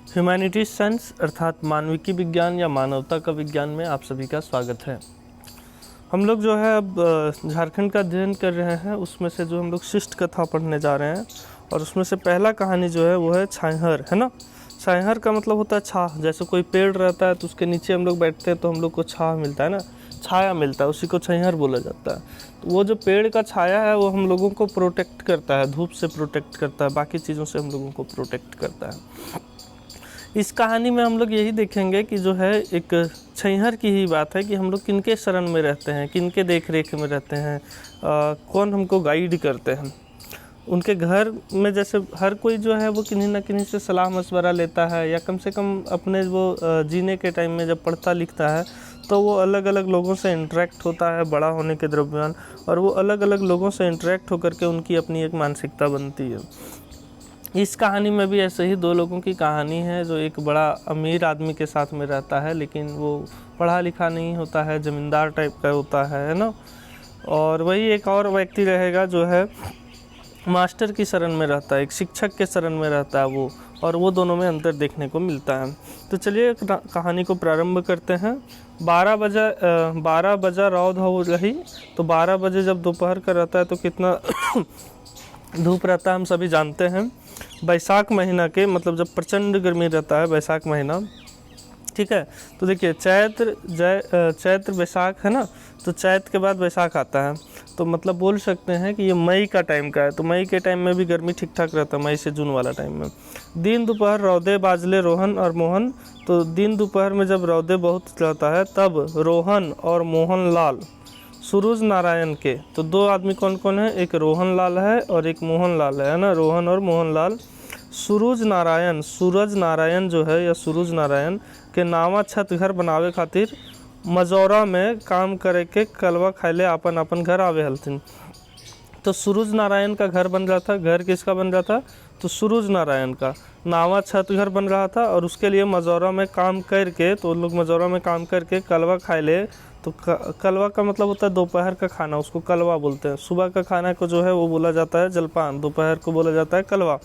Humanities science अर्थात मानविकी विज्ञान या मानवता का विज्ञान में आप सभी का स्वागत है। हम लोग जो है अब झारखंड का अध्ययन कर रहे हैं, उसमें से जो हम लोग शिष्ट कथा पढ़ने जा रहे हैं और उसमें से पहला कहानी जो है वो है छाहर, है ना। छाहर का मतलब होता है छाह। जैसे कोई पेड़ रहता है तो उसके नीचे हम लोग बैठते हैं तो हम लोग को छाह मिलता है ना, छाया मिलता है, उसी को छाहर बोला जाता है। तो वो जो पेड़ का छाया है वो हम लोगों को प्रोटेक्ट करता है, धूप से प्रोटेक्ट करता है, बाकी चीज़ों से हम लोगों को प्रोटेक्ट करता है। इस कहानी में हम लोग यही देखेंगे कि जो है एक छाहर की ही बात है कि हम लोग किनके शरण में रहते हैं, किनके देख रेख में रहते हैं, कौन हमको गाइड करते हैं। उनके घर में जैसे हर कोई जो है वो किन्हीं ना किन्हीं से सलाह मशवरा लेता है, या कम से कम अपने वो जीने के टाइम में जब पढ़ता लिखता है तो वो अलग अलग लोगों से इंटरेक्ट होता है बड़ा होने के दरमियान, और वो अलग अलग लोगों से इंटरेक्ट होकर के उनकी अपनी एक मानसिकता बनती है। इस कहानी में भी ऐसे ही दो लोगों की कहानी है। जो एक बड़ा अमीर आदमी के साथ में रहता है, लेकिन वो पढ़ा लिखा नहीं होता है, ज़मींदार टाइप का होता है ना। और वही एक और व्यक्ति रहेगा जो है मास्टर की शरण में रहता है, एक शिक्षक के शरण में रहता है वो, और वो दोनों में अंतर देखने को मिलता है। तो चलिए कहानी को प्रारंभ करते हैं। 12 बजा रौद हो रही। तो 12 बजे जब दोपहर का रहता है तो कितना धूप रहता है हम सभी जानते हैं। बैसाख महीना के मतलब जब प्रचंड गर्मी रहता है, बैसाख महीना, ठीक है। तो देखिए चैत्र बैसाख है ना, तो चैत्र के बाद बैसाख आता है, तो मतलब बोल सकते हैं कि ये मई का टाइम का है। तो मई के टाइम में भी गर्मी ठीक ठाक रहता है, मई से जून वाला टाइम में। दिन दोपहर रौदे बाजले रोहन और मोहन। तो दिन दोपहर में जब रौदे बहुत रहता है तब रोहन और मोहन लाल सूरज नारायण के, तो दो आदमी कौन कौन है, एक रोहन लाल है और एक मोहन लाल है ना, रोहन और मोहन लाल। सूरज नारायण जो है या सूरज नारायण के नावा छत घर बनावे खातिर मजौरा में काम करे के कलवा खाइले अपन अपन घर आवे हलथिन। तो सूरज नारायण का घर बन रहा था। घर किसका बन रहा था, तो सूरज नारायण का नावा छत घर बन रहा था, और उसके लिए मजौरा में काम करके, तो लोग मजौरा में काम करके कलवा खाए ले। तो कलवा का मतलब होता है दोपहर का खाना, उसको कलवा बोलते हैं। सुबह का खाना को जो है वो बोला जाता है जलपान, दोपहर को बोला जाता है कलवा।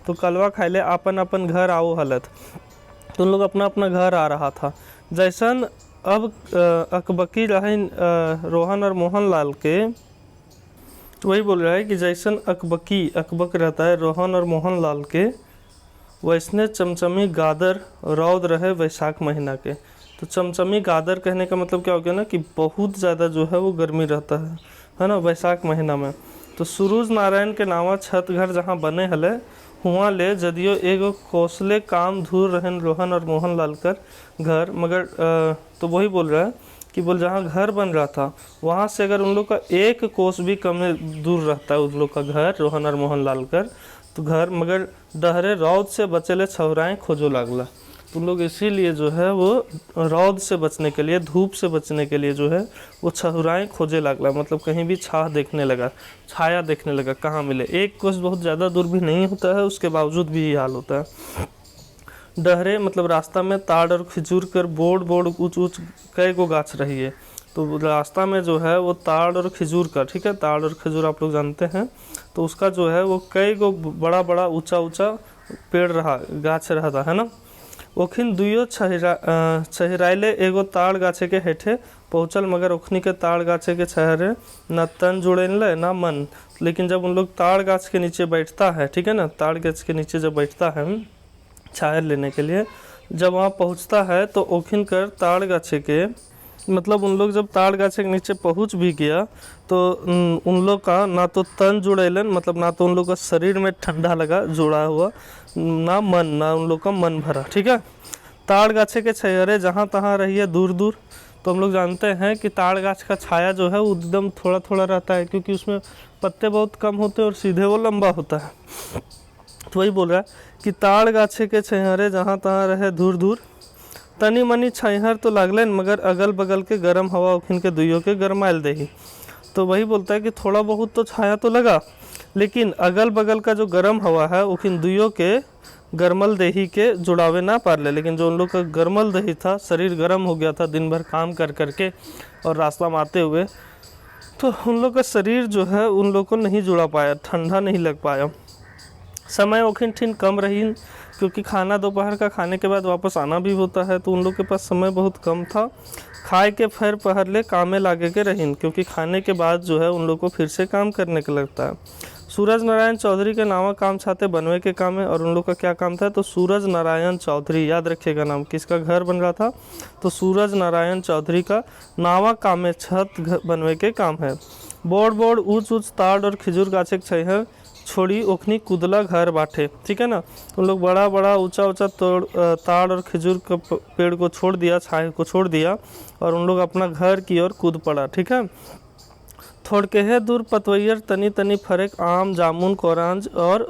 तो कलवा खाए ले अपन अपन घर आओ हलत। तो उन लोग अपना अपना घर आ रहा था। जैसन अब अकबकी रहन रोहन और मोहन लाल के, तो वही बोल रहा है कि जैसन अकबक रहता है रोहन और मोहन लाल के, वैसने चमचमी गादर रौद रहे वैशाख महीना के। तो चमचमी गादर कहने का मतलब क्या हो गया ना, कि बहुत ज़्यादा जो है वो गर्मी रहता है ना, वैशाख महीना में। तो सूरज नारायण के नावा छत घर जहाँ बने हले हुआ ले जदियो एगो कौशले काम धूर रहन रोहन और मोहन लाल कर घर, मगर तो वही बोल रहा है कि बोल जहाँ घर बन रहा था वहाँ से अगर उन लोग का एक कोस भी कम दूर रहता है उन लोग का घर, रोहन और मोहन लाल कर, तो घर मगर डहरे रौद से बचेले छौराएँ खोजो लागला। तो लोग इसीलिए जो है वो रौद से बचने के लिए, धूप से बचने के लिए जो है वो छहुराएँ खोजे लागला, मतलब कहीं भी छाह देखने लगा, छाया देखने लगा, कहाँ मिले। एक कोस बहुत ज़्यादा दूर भी नहीं होता है, उसके बावजूद भी ये हाल होता है। डहरे मतलब रास्ता में ताड़ और खिजूर कर बोर्ड ऊँच ऊँच कई गो गाछ रही है। तो रास्ता में जो है वो ताड़ और खिजूर का, ठीक है, ताड़ और खिजूर आप लोग जानते हैं, तो उसका जो है वो कई गो बड़ा बड़ा ऊँचा पेड़ रहा, गाछ रहता है ना। ओखिन दुइयो छहिराइले एगो ताड़ गाछे के हेठे पहुँचल, मगर ओखनी के ताड़ गाछे के छहरे न तन जुड़ेले ना मन। लेकिन जब उन लोग ताड़ गाछ के नीचे बैठता है, ठीक है ना, ताड़ गाछ के नीचे जब बैठता है छाया लेने के लिए, जब वहाँ पहुँचता है तो ओखिन कर ताड़ गाछे के, मतलब उन लोग जब ताड़ गाछे के नीचे पहुँच भी गया तो उन लोग का ना तो तन जुड़ेलन, मतलब ना तो उन लोग का शरीर में ठंडा लगा जुड़ा हुआ, ना उन लोग का मन भरा, ठीक है। ताड़ गाछे के छायरे जहाँ तहाँ रही है दूर दूर। तो हम लोग जानते हैं कि ताड़ गाछ का छाया जो है वो एकदम थोड़ा थोड़ा रहता है, क्योंकि उसमें पत्ते बहुत कम होते हैं और सीधे वो लंबा होता है। तो वही बोल रहा है कि ताड़ गाछे के छायरे जहाँ तहाँ रहे दूर दूर, तनी मनी छाहर तो लागलन, मगर अगल बगल के गर्म हवा उखिन के दुइयों के गरमाइल दही। तो वही बोलता है कि थोड़ा बहुत तो छाया तो लगा, लेकिन अगल बगल का जो गर्म हवा है उखिन दुइयों के गर्मल दही के जुड़ावे ना पार ले। लेकिन जो उन लोग का गर्मल दही था, शरीर गर्म हो गया था दिन भर काम कर करके और रास्ता में आते हुए, तो उन लोग का शरीर जो है उन लोग को नहीं जुड़ा पाया, ठंडा नहीं लग पाया। समय ओखिन ठिन कम रही, क्योंकि खाना दोपहर का खाने के बाद वापस आना भी होता है, तो उन लोग के पास समय बहुत कम था। खाए के फिर पहर ले कामे लागे के रहीन, क्योंकि खाने के बाद जो है उन लोग को फिर से काम करने का लगता है। सूरज नारायण चौधरी के नावा काम छाते बनवे के काम है, और उन लोग का क्या काम था, तो सूरज नारायण चौधरी, याद रखिएगा नाम, किसका घर बन रहा था, तो सूरज नारायण चौधरी का नावा काम में छत बनवे के काम है। बोर्ड बोर्ड ऊंच ऊंच ताड़ और खिजूर गाछे छै है छोड़ी ओखनी कुदला घर बाटे, ठीक है ना। उन लोग बड़ा बड़ा ऊंचा ऊंचा ताड़ और खिजूर के पेड़ को छोड़ दिया, छाए को छोड़ दिया, और उन लोग अपना घर की ओर कूद पड़ा, ठीक है। थोड़ के है दूर पतवैयर तनी तनी फरेक आम जामुन कोरांज और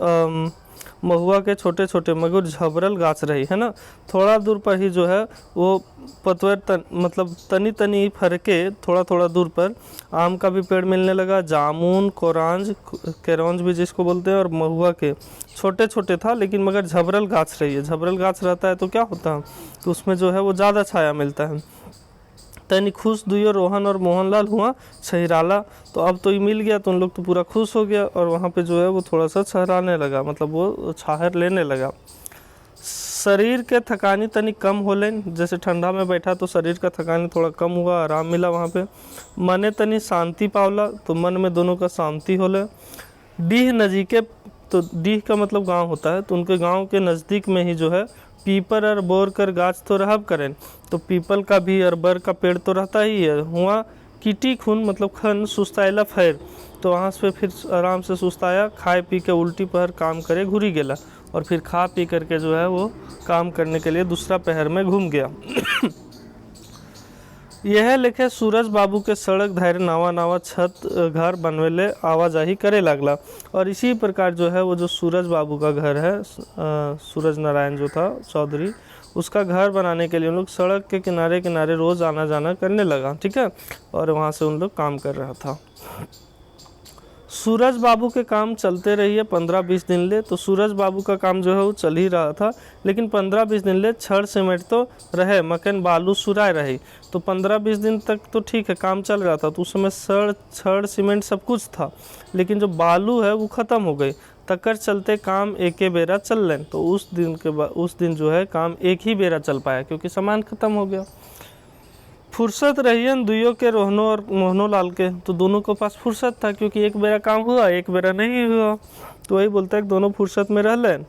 महुआ के छोटे छोटे मगर झबरल गाछ रही है ना। थोड़ा दूर पर ही जो है वो पतवैर मतलब तनी तनी फरके थोड़ा थोड़ा दूर पर आम का भी पेड़ मिलने लगा, जामुन कोरांज केरौंज भी जिसको बोलते हैं, और महुआ के छोटे छोटे था लेकिन मगर झबरल गाछ रही है। झबरल गाछ रहता है तो क्या होता है, तो उसमें जो है वो ज़्यादा छाया मिलता है। तनी खुश दुइयो रोहन और मोहनलाल हुआ छहिराला, तो अब तो ये मिल गया तो उन लोग तो पूरा खुश हो गया, और वहाँ पे जो है वो थोड़ा सा छहराने लगा, मतलब वो छाहर लेने लगा। शरीर के थकानी तनी कम होले, जैसे ठंडा में बैठा तो शरीर का थकानी थोड़ा कम हुआ, आराम मिला वहाँ पे। मने तनी शांति पावला, तो मन में दोनों का शांति होले। डीह नजीके, तो डीह का मतलब गांव होता है, तो उनके गांव के नज़दीक में ही जो है पीपर और बोर कर गाछ तो रहब करें, तो पीपल का भी और बर का पेड़ तो रहता ही है। हुआ कीटी खून मतलब खन सुस्तायला फैर, तो वहाँ से फिर आराम से सुस्ताया, खाए पी के उल्टी पहर काम करे घुरी गेला, और फिर खा पी करके जो है वो काम करने के लिए दूसरा पहर में घूम गया। यह लिखे सूरज बाबू के सड़क धैर्य नावा नावा छत घर बनवेले आवाजाही करे लगला, और इसी प्रकार जो है वो जो सूरज बाबू का घर है, सूरज नारायण जो था चौधरी, उसका घर बनाने के लिए उन लोग सड़क के किनारे किनारे रोज़ आना जाना करने लगा, ठीक है, और वहाँ से उन लोग काम कर रहा था। सूरज बाबू के काम चलते रहिए 15-20 दिन ले, तो सूरज बाबू का काम जो है वो चल ही रहा था, लेकिन 15-20 दिन ले छड़ सीमेंट तो रहे, मकन बालू सुराय रही, तो 15-20 दिन तक तो ठीक है काम चल रहा था, तो उस समय छड़ सीमेंट सब कुछ था, लेकिन जो बालू है वो ख़त्म हो गई, तकर चलते काम एक ही बेरा चल लें, तो उस दिन जो है काम एक ही बेरा चल पाया क्योंकि सामान ख़त्म हो गया। फुर्सत रही दुइयों के रोहनो और मोहनो लाल के, तो दोनों के पास फुर्सत था क्योंकि एक बेरा काम हुआ एक बेरा नहीं हुआ, तो वही बोलता है कि दोनों फुर्सत में रह लें।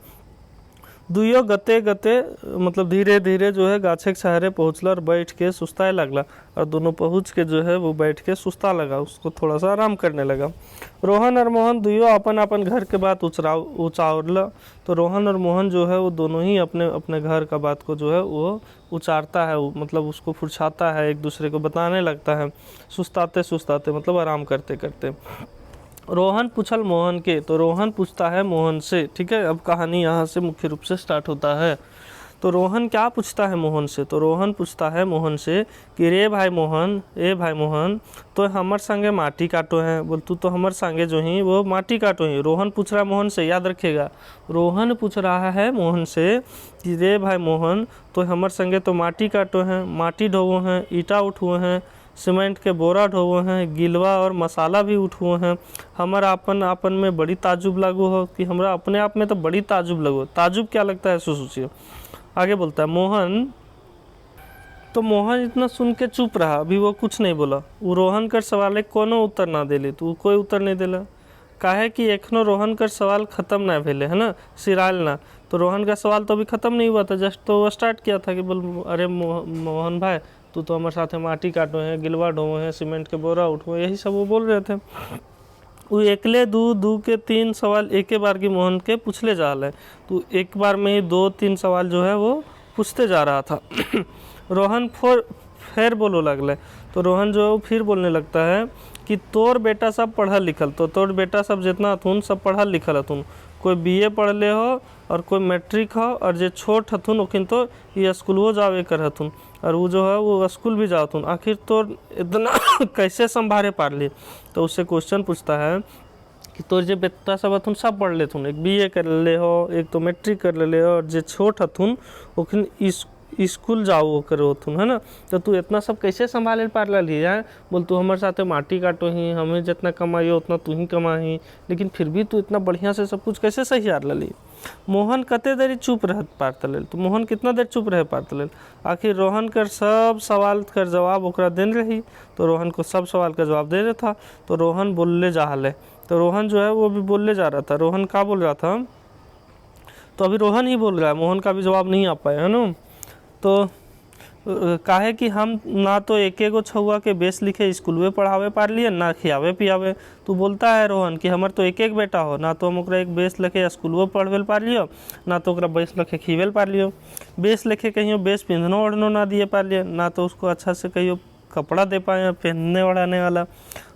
दुइयों गते गते मतलब धीरे धीरे जो है गाछे के सहारे पहुँचला और बैठ के सुस्ताए लगला, और दोनों पहुँच के जो है वो बैठ के सुस्ता लगा, उसको थोड़ा सा आराम करने लगा। रोहन और मोहन दुइयों अपन अपन घर के बात उचारला, तो रोहन और मोहन जो है वो दोनों ही अपने अपने घर का बात को जो है वो उचारता है, मतलब उसको फुर्छाता है, एक दूसरे को बताने लगता है, सुस्ताते सुस्ताते मतलब आराम करते करते। रोहन पूछल मोहन के, तो रोहन पूछता है मोहन से, ठीक है, अब कहानी यहाँ से मुख्य रूप से स्टार्ट होता है। तो रोहन क्या पूछता है मोहन से, तो रोहन पूछता है मोहन से कि रे भाई मोहन, ए भाई मोहन, तो हमर संगे माटी काटो हैं, बोल तू तो हमर संगे जो ही वो माटी काटो ही। रोहन पूछ रहा है मोहन से, याद रखिएगा, रोहन पूछ रहा है मोहन से कि रे भाई मोहन, तो हमर संगे तो माटी काटो हैं, माटी ढोवो हैं, ईटा उठुए हैं, सीमेंट के बोरा ढोवो हैं, गिलवा और मसाला भी उठुए हैं। हमारा आपन आपन में बड़ी ताजुब लागू हो, कि हमरा अपने आप में तो बड़ी ताजुब लगो। ताजुब क्या लगता है सो सोचिए। आगे बोलता है मोहन, तो मोहन इतना सुन के चुप रहा, अभी वो कुछ नहीं बोला। वो रोहन कर सवाल कोनो उत्तर ना देले, तो कोई उत्तर नहीं देला, काहे कि एखनो रोहन कर सवाल खत्म ना भेले, है ना, सिराल ना। तो रोहन का सवाल तो अभी ख़त्म नहीं हुआ था, जस्ट तो वो स्टार्ट किया था कि बोल अरे मोहन भाई, तू तो हमारे साथ माटी काटो हैं, गिलवा ढोए हैं, सीमेंट के बोरा उठो, यही सब वो बोल रहे थे। वो एकले दू के 3 सवाल एक बार की मोहन के पूछले जा रहा है, तो एक बार में ही 2-3 सवाल जो है वो पूछते जा रहा था। रोहन फिर बोलो लगले, तो रोहन जो है फिर बोलने लगता है कि तोर बेटा सब पढ़ल लिखल, तो तोर बेटा सब जितना हथुन सब पढ़ल लिखल हथुन, कोई BA पढ़ले हो और कोई मैट्रिक हो, और जो छोट हथुन ओखिन तो ये स्कूल जावे कर हथुन, और वो जो है वो स्कूल भी जातुन, आखिर तो इतना कैसे संभारे पार ली। तो उससे क्वेश्चन पूछता है कि तोर जो बेटा सब हथुन सब पढ़ लेथुन, एक BA कर ले हो, एक तो मैट्रिक कर ले हो, और जो छोट हथुन ओखिन स्कूल जाओ करो तुम, है ना, तो तू इतना सब कैसे संभाले पार ली है। बोल तू हमारे साथ माटी काटो ही, हमें जितना कमाई उतना तू ही कमाही, लेकिन फिर भी तू इतना बढ़िया से सब कुछ कैसे सही हार ली। मोहन कते देरी चुप रह पारतलेल, तो मोहन कितना देर चुप रह पारतलेल। आखिर रोहन कर सब सवाल कर जवाब ओकरा देन रही, तो रोहन को सब सवाल का जवाब दे रहा था। तो रोहन बोलने जा रहा है, तो रोहन जो है वो भी बोलने जा रहा था। रोहन क्या बोल रहा था, तो अभी रोहन ही बोल रहा है, मोहन का भी जवाब नहीं आ पाया है ना। तो काहे कि हम ना तो एक गो छुआ के बेस लिखे स्कूल में पढ़ावे पार लिए, ना खियावे पियावे। तो बोलता है रोहन कि हमार तो एक बेटा हो, ना तो हम ओकरा एक बेस लिखे स्कूल में पढ़वे पार लियो, ना तो ओकरा बेस लिखे खिवेल पार लियो। बेस लिखे कहियो बेस पिंधनो ओढ़नो ना दिए पार लिए, ना तो उसको अच्छा से कहियो कपड़ा दे पाए पहनने ओढ़ाने वाला।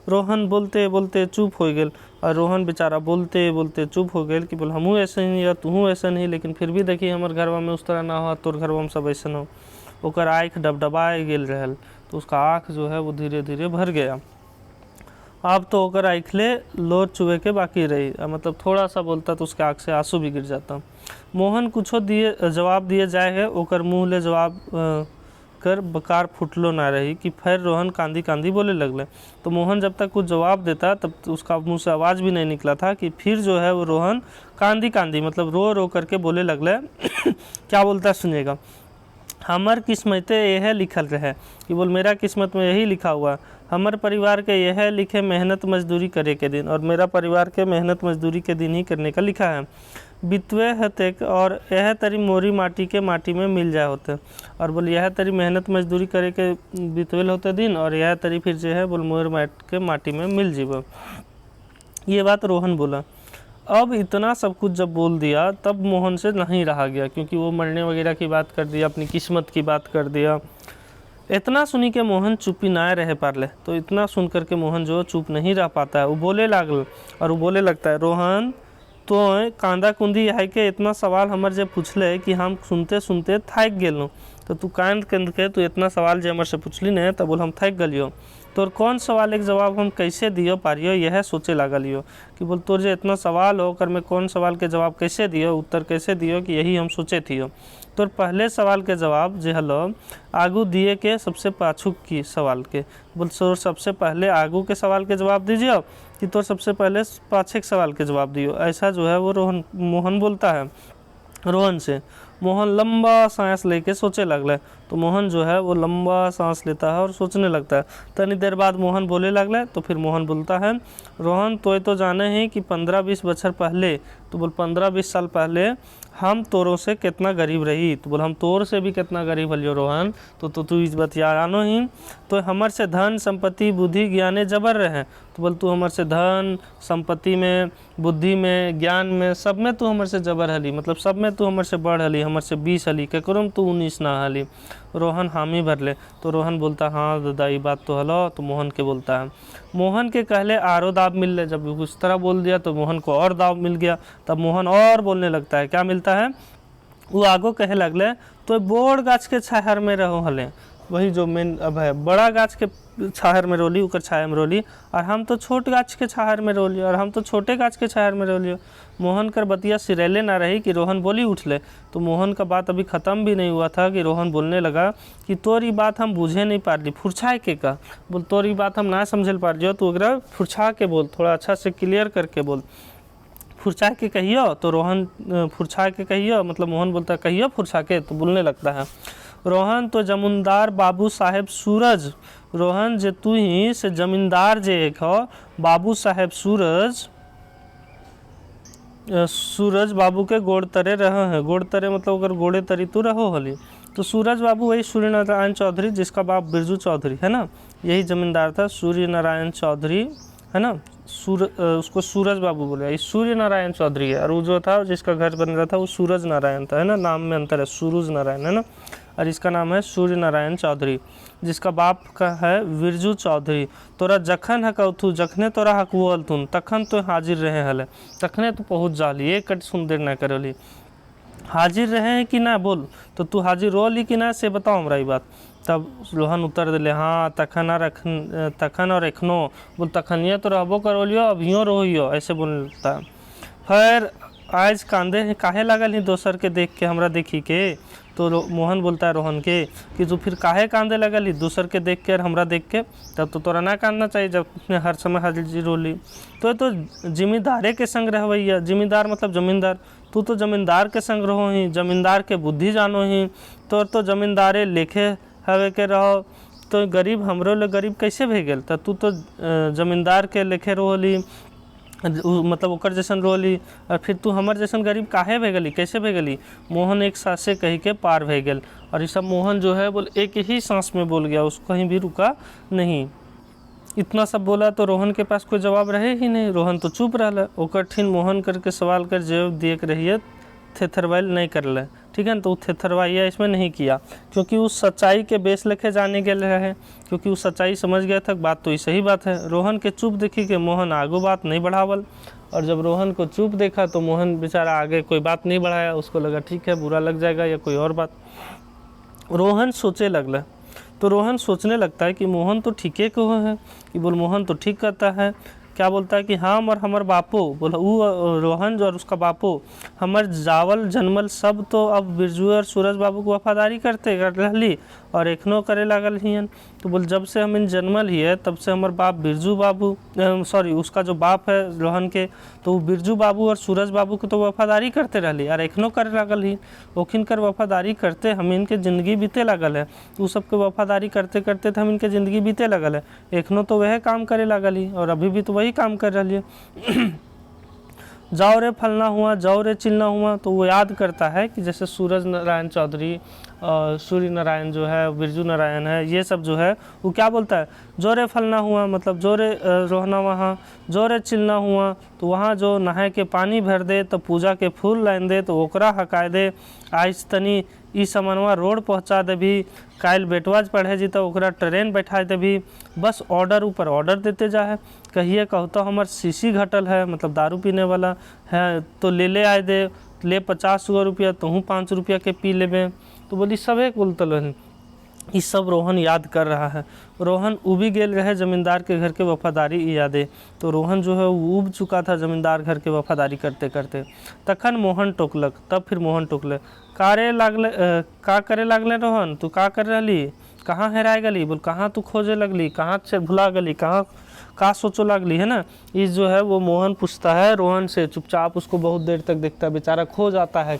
रोहन बोलते बोलते चुप हो गए, और रोहन बेचारा बोलते बोलते चुप हो गए कि बोल हमहूँ ऐसे नहीं या तूहूँ ऐसा नहीं, लेकिन फिर भी देखिए हमारे घरवा में उस तरह ना हो, तोर घरवा में सब ऐसा हो। ओकर आँख डबडबाए गेल रहल, तो उसका आँख जो है वो धीरे धीरे भर गया। अब तो ओकर आँखले लोर चुबे के बाकी रही, मतलब थोड़ा सा बोलता तो उसके आँख से आंसू भी गिर जाता। मोहन कुछो दिए जवाब दिए जाए है, ओकर मुँह ले जवाब कर बकार फुटलो ना रही कि फिर रोहन कांदी कांदी बोले लगले। तो मोहन जब तक कुछ जवाब देता तब तो उसका मुंह से आवाज़ भी नहीं निकला था कि फिर जो है वो रोहन कांदी कांदी मतलब रो रो करके बोले लगले। क्या बोलता सुनिएगा, हमार किस्मत यह लिखल रहे कि बोल मेरा किस्मत में यही लिखा हुआ, हमार परिवार के यह लिखे मेहनत मजदूरी करे के दिन, और मेरा परिवार के मेहनत मजदूरी के दिन ही करने का लिखा है। बितवे हते और यह तरी मोरी माटी के माटी में मिल जाए होते, और बोल यह तरी मेहनत मजदूरी करे के बितवेल होते दिन, और यह तरी फिर जो है बोल मोर माट के माटी में मिल जीव। ये बात रोहन बोला। अब इतना सब कुछ जब बोल दिया तब मोहन से नहीं रहा गया, क्योंकि वो मरने वगैरह की बात कर दिया, अपनी किस्मत की बात कर दिया। इतना सुनी के मोहन चुप्पी ना रह पारले, तो इतना सुन करके मोहन जो चुप नहीं रह पाता है, वो बोले लागल, और वो बोले लगता है रोहन तो कांदा कुंदी है के इतना सवाल हमारे जब पूछले कि हम सुनते सुनते थक गेलूँ, तो तू कांद कंद के तू इतना सवाल जो हमारे से पूछली ने, तब बोल हम थक गलियो। तोर कौन सवाल एक जवाब हम कैसे दियो पारियो, यह सोचे लागलियो कि बोल तोर जो इतना सवाल हो कर में कौन सवाल के जवाब कैसे दियो, उत्तर कैसे दियो, कि यही हम सोचे थियो। तोर पहले सवाल के जवाब जे हलो आगू दिए के सबसे पाछू की सवाल के, बोल तोर सबसे पहले आगू के सवाल के जवाब दीजिए कि तोर सबसे पहले पाछे के सवाल के जवाब दियो। ऐसा जो है वो मोहन बोलता है रोहन से। मोहन लंबा सांस लेके सोचे लगला, तो मोहन जो है वो लंबा सांस लेता है और सोचने लगता है। तनी देर बाद मोहन बोले लगला, तो फिर मोहन बोलता है रोहन तो जाने ही कि 15-20 बछर पहले, तो बोल 15-20 साल पहले हम तोरों से कितना गरीब रही, तो बोल हम तोर से भी कितना गरीब हलियो रोहन, तो तू इस बात यानो ही, तो हमार से धन संपत्ति बुद्धि ज्ञाने जबर रहे, तो बोल तू हमार से धन संपत्ति में बुद्धि में ज्ञान में सब में तू हमार से जबर हली, मतलब सब में तू हमार से बढ़ हली, हमार से 20 हली, केकरो में तू 19 ना हली। रोहन हामी भरले, तो रोहन बोलता हाँ दादा ये बात तो हलो, तो मोहन के बोलता है। मोहन के कहले आरो दाव मिल ले, जब उस तरह बोल दिया तो मोहन को और दाव मिल गया, तब मोहन और बोलने लगता है। क्या मिलता है, वो आगो कहे लगले तो बोड़ गाछ के छाहर में रहो हले, वही जो मेन अब है बड़ा गाछ के छाहर में रोली उकर छाया में रोली, और हम तो छोट गाछ के छाहर में रोली, और हम तो छोटे गाछ के छाहर में रोलियो। मोहन कर बतिया सिरेले ना रही कि रोहन बोली उठले, तो मोहन का बात अभी ख़त्म भी नहीं हुआ था कि रोहन बोलने लगा कि तोरी बात हम बुझे नहीं पारली, फुरछाए के का बोल, तोरी बात हम ना समझे पारियो, तो ओकरा फुरछा के बोल, थोड़ा अच्छा से क्लियर करके बोल। फुरछा के कहियो, तो रोहन फुरछा के कहियो, मतलब मोहन बोलता कहियो फुरछा के, तो बोलने लगता है रोहन तो जमींदार बाबू साहेब सूरज, रोहन जे तू ही से जमींदार जे एक हो बाबू साहेब सूरज, सूरज बाबू के गोड़ तरे रहे हैं, गोड़ तरे मतलब अगर गोड़े तरी तू रहो हली, तो सूरज बाबू वही सूर्य नारायण चौधरी जिसका बाप बिरजू चौधरी है ना, यही जमींदार था सूर्य नारायण चौधरी है ना, उसको सूरज बाबू बोले, ये सूर्य नारायण चौधरी है, और वो जो था जिसका घर बन रहा था वो सूरज नारायण था है ना, नाम में अंतर है, सूरज नारायण है ना, और इसका नाम है सूर्य नारायण चौधरी, जिसका बाप का है बिरजू चौधरी। तोरा जखन हकौथू जखने तोरा हकवल तुन तखन तो हाजिर रहे हले, तखने तो पहुँच जाली, एक कट सुन देर ना करली, हाजिर रहे हैं कि ना बोल, तो तू हाजिर रोली कि ना से बताओ हमरा ये बात। तब रोहन उत्तर दिले हाँ तखन और एखनो, बोल तखनिए तो रहबो करोलियो अभियो रहियो, ऐसे बोलता। फिर आज कांदे काहे लागल ही दोसर के देख के हमरा देखी के, तो मोहन बोलता है रोहन के कि तू फिर काहे कांदे लगल ही दूसर के देख के और हमरा देख के, तब तो तोरा ना कांदना चाहिए जब तुमने हर समय हाजिर रोली, तो जिम्मेदारे के संग रहवैया, जिम्मेदार मतलब जमींदार, तू तो जमींदार के संग रहो ही, जमींदार के बुद्धि जानो ही, तो जमींदारे लेखे हवे के रहो, तो गरीब हमरो ले गरीब कैसे भे गेल, तो तू तो जमींदार के लेखे रोली, मतलब ओकर जैसन रोली, और फिर तू हमर जैसन गरीब काहे भे गली, कैसे भे गली। मोहन एक सांस से कही के पार भे गेल। और ये सब मोहन जो है बोल एक ही सांस में बोल गया, उसको कहीं भी रुका नहीं। इतना सब बोला तो रोहन के पास कोई जवाब रहे ही नहीं। रोहन तो चुप रहा। ओकर ठिन मोहन करके सवाल कर जवाब दिए के रहिए, थेथरवाइल नहीं कर ले, ठीक है ना। तो वो थेथरवाइया इसमें नहीं किया, क्योंकि उस सच्चाई के बेस लेके जाने के लिए है, क्योंकि वो सच्चाई समझ गया था। बात तो ये सही बात है। रोहन के चुप देखी के मोहन आगू बात नहीं बढ़ावल, और जब रोहन को चुप देखा तो मोहन बेचारा आगे कोई बात नहीं बढ़ाया। उसको लगा ठीक है बुरा लग जाएगा या कोई और बात। रोहन सोचे लगला, तो रोहन सोचने लगता है कि मोहन तो ठीके को है, कि बोल मोहन तो ठीक कहता है। क्या बोलता है कि हम और हमार बापो, बोला वो रोहन जो और उसका बापो, हमार जावल जन्मल सब तो अब बिरजू और सूरज बाबू को वफादारी करते कर रहली और एखनो करे लागल हियन। तो बोल जब से हम इन जन्मल ही है तब से हमार बाप बिरजू बाबू, सॉरी उसका जो बाप है रोहन के, तो वो बिरजू बाबू और सूरज बाबू को तो वफादारी करते रहली और एखनो करे लागल ही। ओखिन कर वफादारी करते हम इनके ज़िंदगी बीते लागल है। वो सबके वफादारी करते करते तो हम इनके ज़िंदगी बीते लगल है। एखनो तो वह काम करे लागल ही और अभी भी तो वही काम कर रही है। जाओ रे फलना हुआ, जाओ रे चिलना हुआ, तो वो याद करता है कि जैसे सूरज नारायण चौधरी, सूर्य नारायण जो है, बिरजू नारायण है, ये सब जो है वो क्या बोलता है, जो रे फलना हुआ मतलब जो रे रोहना वहाँ, जो रे चिलना हुआ तो वहाँ जो नहाए के पानी भर दे, तो पूजा के फूल लाइन दे, तो ओकरा हकाय दे, आइस तनी ई समनवा रोड पहुँचा दे भी, काल बेटवाज पढ़े जी तो ओकरा ट्रेन बैठा दे भी। बस ऑर्डर ऊपर ऑर्डर देते जा है। कहिए कहता हमार शीशी घटल है, मतलब दारू पीने वाला है, तो ले आए दे, ले 50 रुपया, तो हूँ 5 रुपया के पी लेबे। तो बोली सब एक बोलतल। ये सब रोहन याद कर रहा है। रोहन उबी गेल रहे जमींदार के घर के वफादारी यादें। तो रोहन जो है वो उब चुका था जमींदार घर के वफादारी करते करते। तखन मोहन टोकलक, तब फिर मोहन टोकले, का करे लागले रोहन, तू का कर रही, कहाँ हेराए गली, बोल कहाँ तू खोजे लगली, कहाँ से भुला गली, कहाँ सोचो लगली, है ना। इस जो है वो मोहन पूछता है रोहन से, चुपचाप उसको बहुत देर तक देखता है। बेचारा खो जाता है,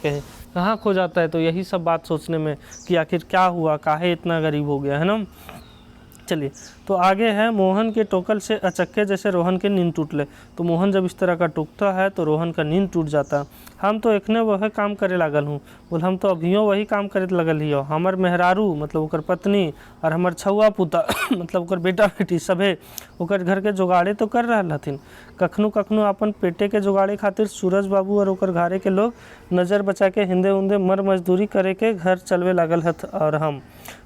कहाँ खो जाता है, तो यही सब बात सोचने में कि आखिर क्या हुआ, काहे इतना गरीब हो गया, है ना। चलिए तो आगे है, मोहन के टोकल से अचक्के जैसे रोहन के नींद टूट ले। तो मोहन जब इस तरह का टूटता है तो रोहन का नींद टूट जाता। हम तो एखने वह काम करे लागल हूँ, बोल हम तो अभियो वही काम करे लगल ही हो। हमर मेहरारू मतलब ओकर पत्नी और हमर छुआ पुता मतलब ओकर बेटा बेटी सभे ओकर घर के जुगाड़े तो कर रहा हथिन। कखनो कखनो अपन पेटे के जुगाड़े खातिर सूरज बाबू और ओकर घारे के लोग नज़र बचा के हिंदे उंदे मर मजदूरी करे के घर चलवे लागल हथ। और हम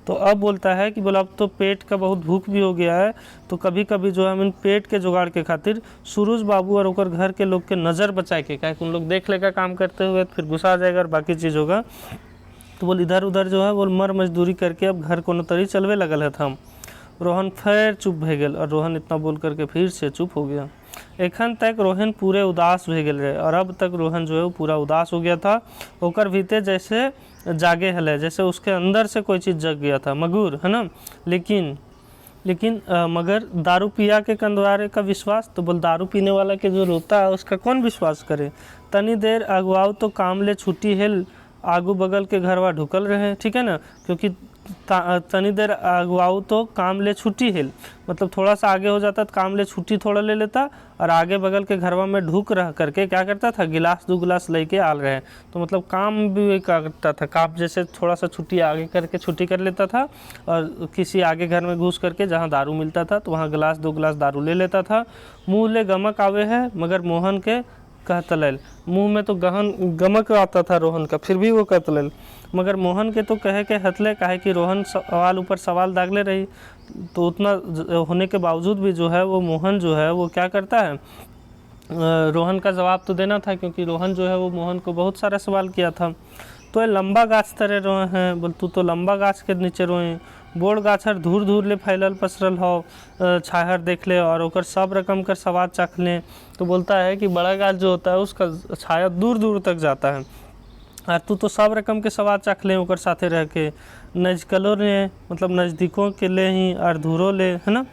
तो अब बोलता है कि बोला अब तो पेट का बहुत भूख भी हो गया है, तो कभी कभी जो है हम इन पेट के जुगाड़ के खातिर सूरज बाबू और ओकर घर के लोग के नज़र बचा के, क्या उन लोग देख लेगा काम करते हुए तो फिर गुस्सा आ जाएगा और बाकी चीज़ होगा। तो बोल इधर उधर जो है वो मर मजदूरी करके अब घर कोनो तरी चलवे लगल है हम। रोहन फिर चुप भे गेल और रोहन इतना बोल करके फिर से चुप हो गया। एखन तक रोहन पूरे उदास भे गेल रहे और अब तक रोहन जो है वो पूरा उदास हो गया था। ओकर भीतर जैसे जागे हले, जैसे उसके अंदर से कोई चीज़ जग गया था, मगूर है ना। लेकिन मगर दारू पिया के कंदवारे का विश्वास, तो बोल दारू पीने वाला के जो रोता है उसका कौन विश्वास करे। तनी देर अगुआओ तो काम ले छुट्टी हेल, आगू बगल के घरवा ढुकल रहे, ठीक है ना। क्योंकि तनी देर अगुआओ तो काम ले छुट्टी हेल, मतलब थोड़ा सा आगे हो जाता तो काम ले छुट्टी थोड़ा ले लेता और आगे बगल के घरवा में ढुक रह करके क्या करता था, गिलास 2 गिलास लेके आल रहे। तो मतलब काम भी करता था, काम जैसे थोड़ा सा छुट्टी आगे करके छुट्टी कर लेता था और किसी आगे घर में घुस करके जहाँ दारू मिलता था तो वहाँ गिलास 2 गिलास दारू ले लेता था। मुँह ले गमक आवे है मगर मोहन के कहतलैल, मुँह में तो गमक आता था रोहन का, फिर भी वो कहतलैल मगर मोहन के तो कहे के हतले, काहे कि रोहन सवाल ऊपर सवाल दागले रही। तो उतना होने के बावजूद भी जो है वो मोहन जो है वो क्या करता है, रोहन का जवाब तो देना था, क्योंकि रोहन जो है वो मोहन को बहुत सारा सवाल किया था। तो ये लंबा गाछ तरह रोए हैं, बोल तू तो लंबा गाछ के नीचे रोए, बोड़ गाछर धूर धूर ले फैलल पसरल हो, छाहर देख ले और ओकर सब रकम कर स्वाद चख ले। तो बोलता है कि बड़ा गाछ जो होता है उसका छाया दूर दूर तक जाता है और तू तो सब रकम के स्वाद चख ले ओकर साथे रह के, नजकलो ले मतलब नज़दीकों के ले ही और धूरो ले, है ना।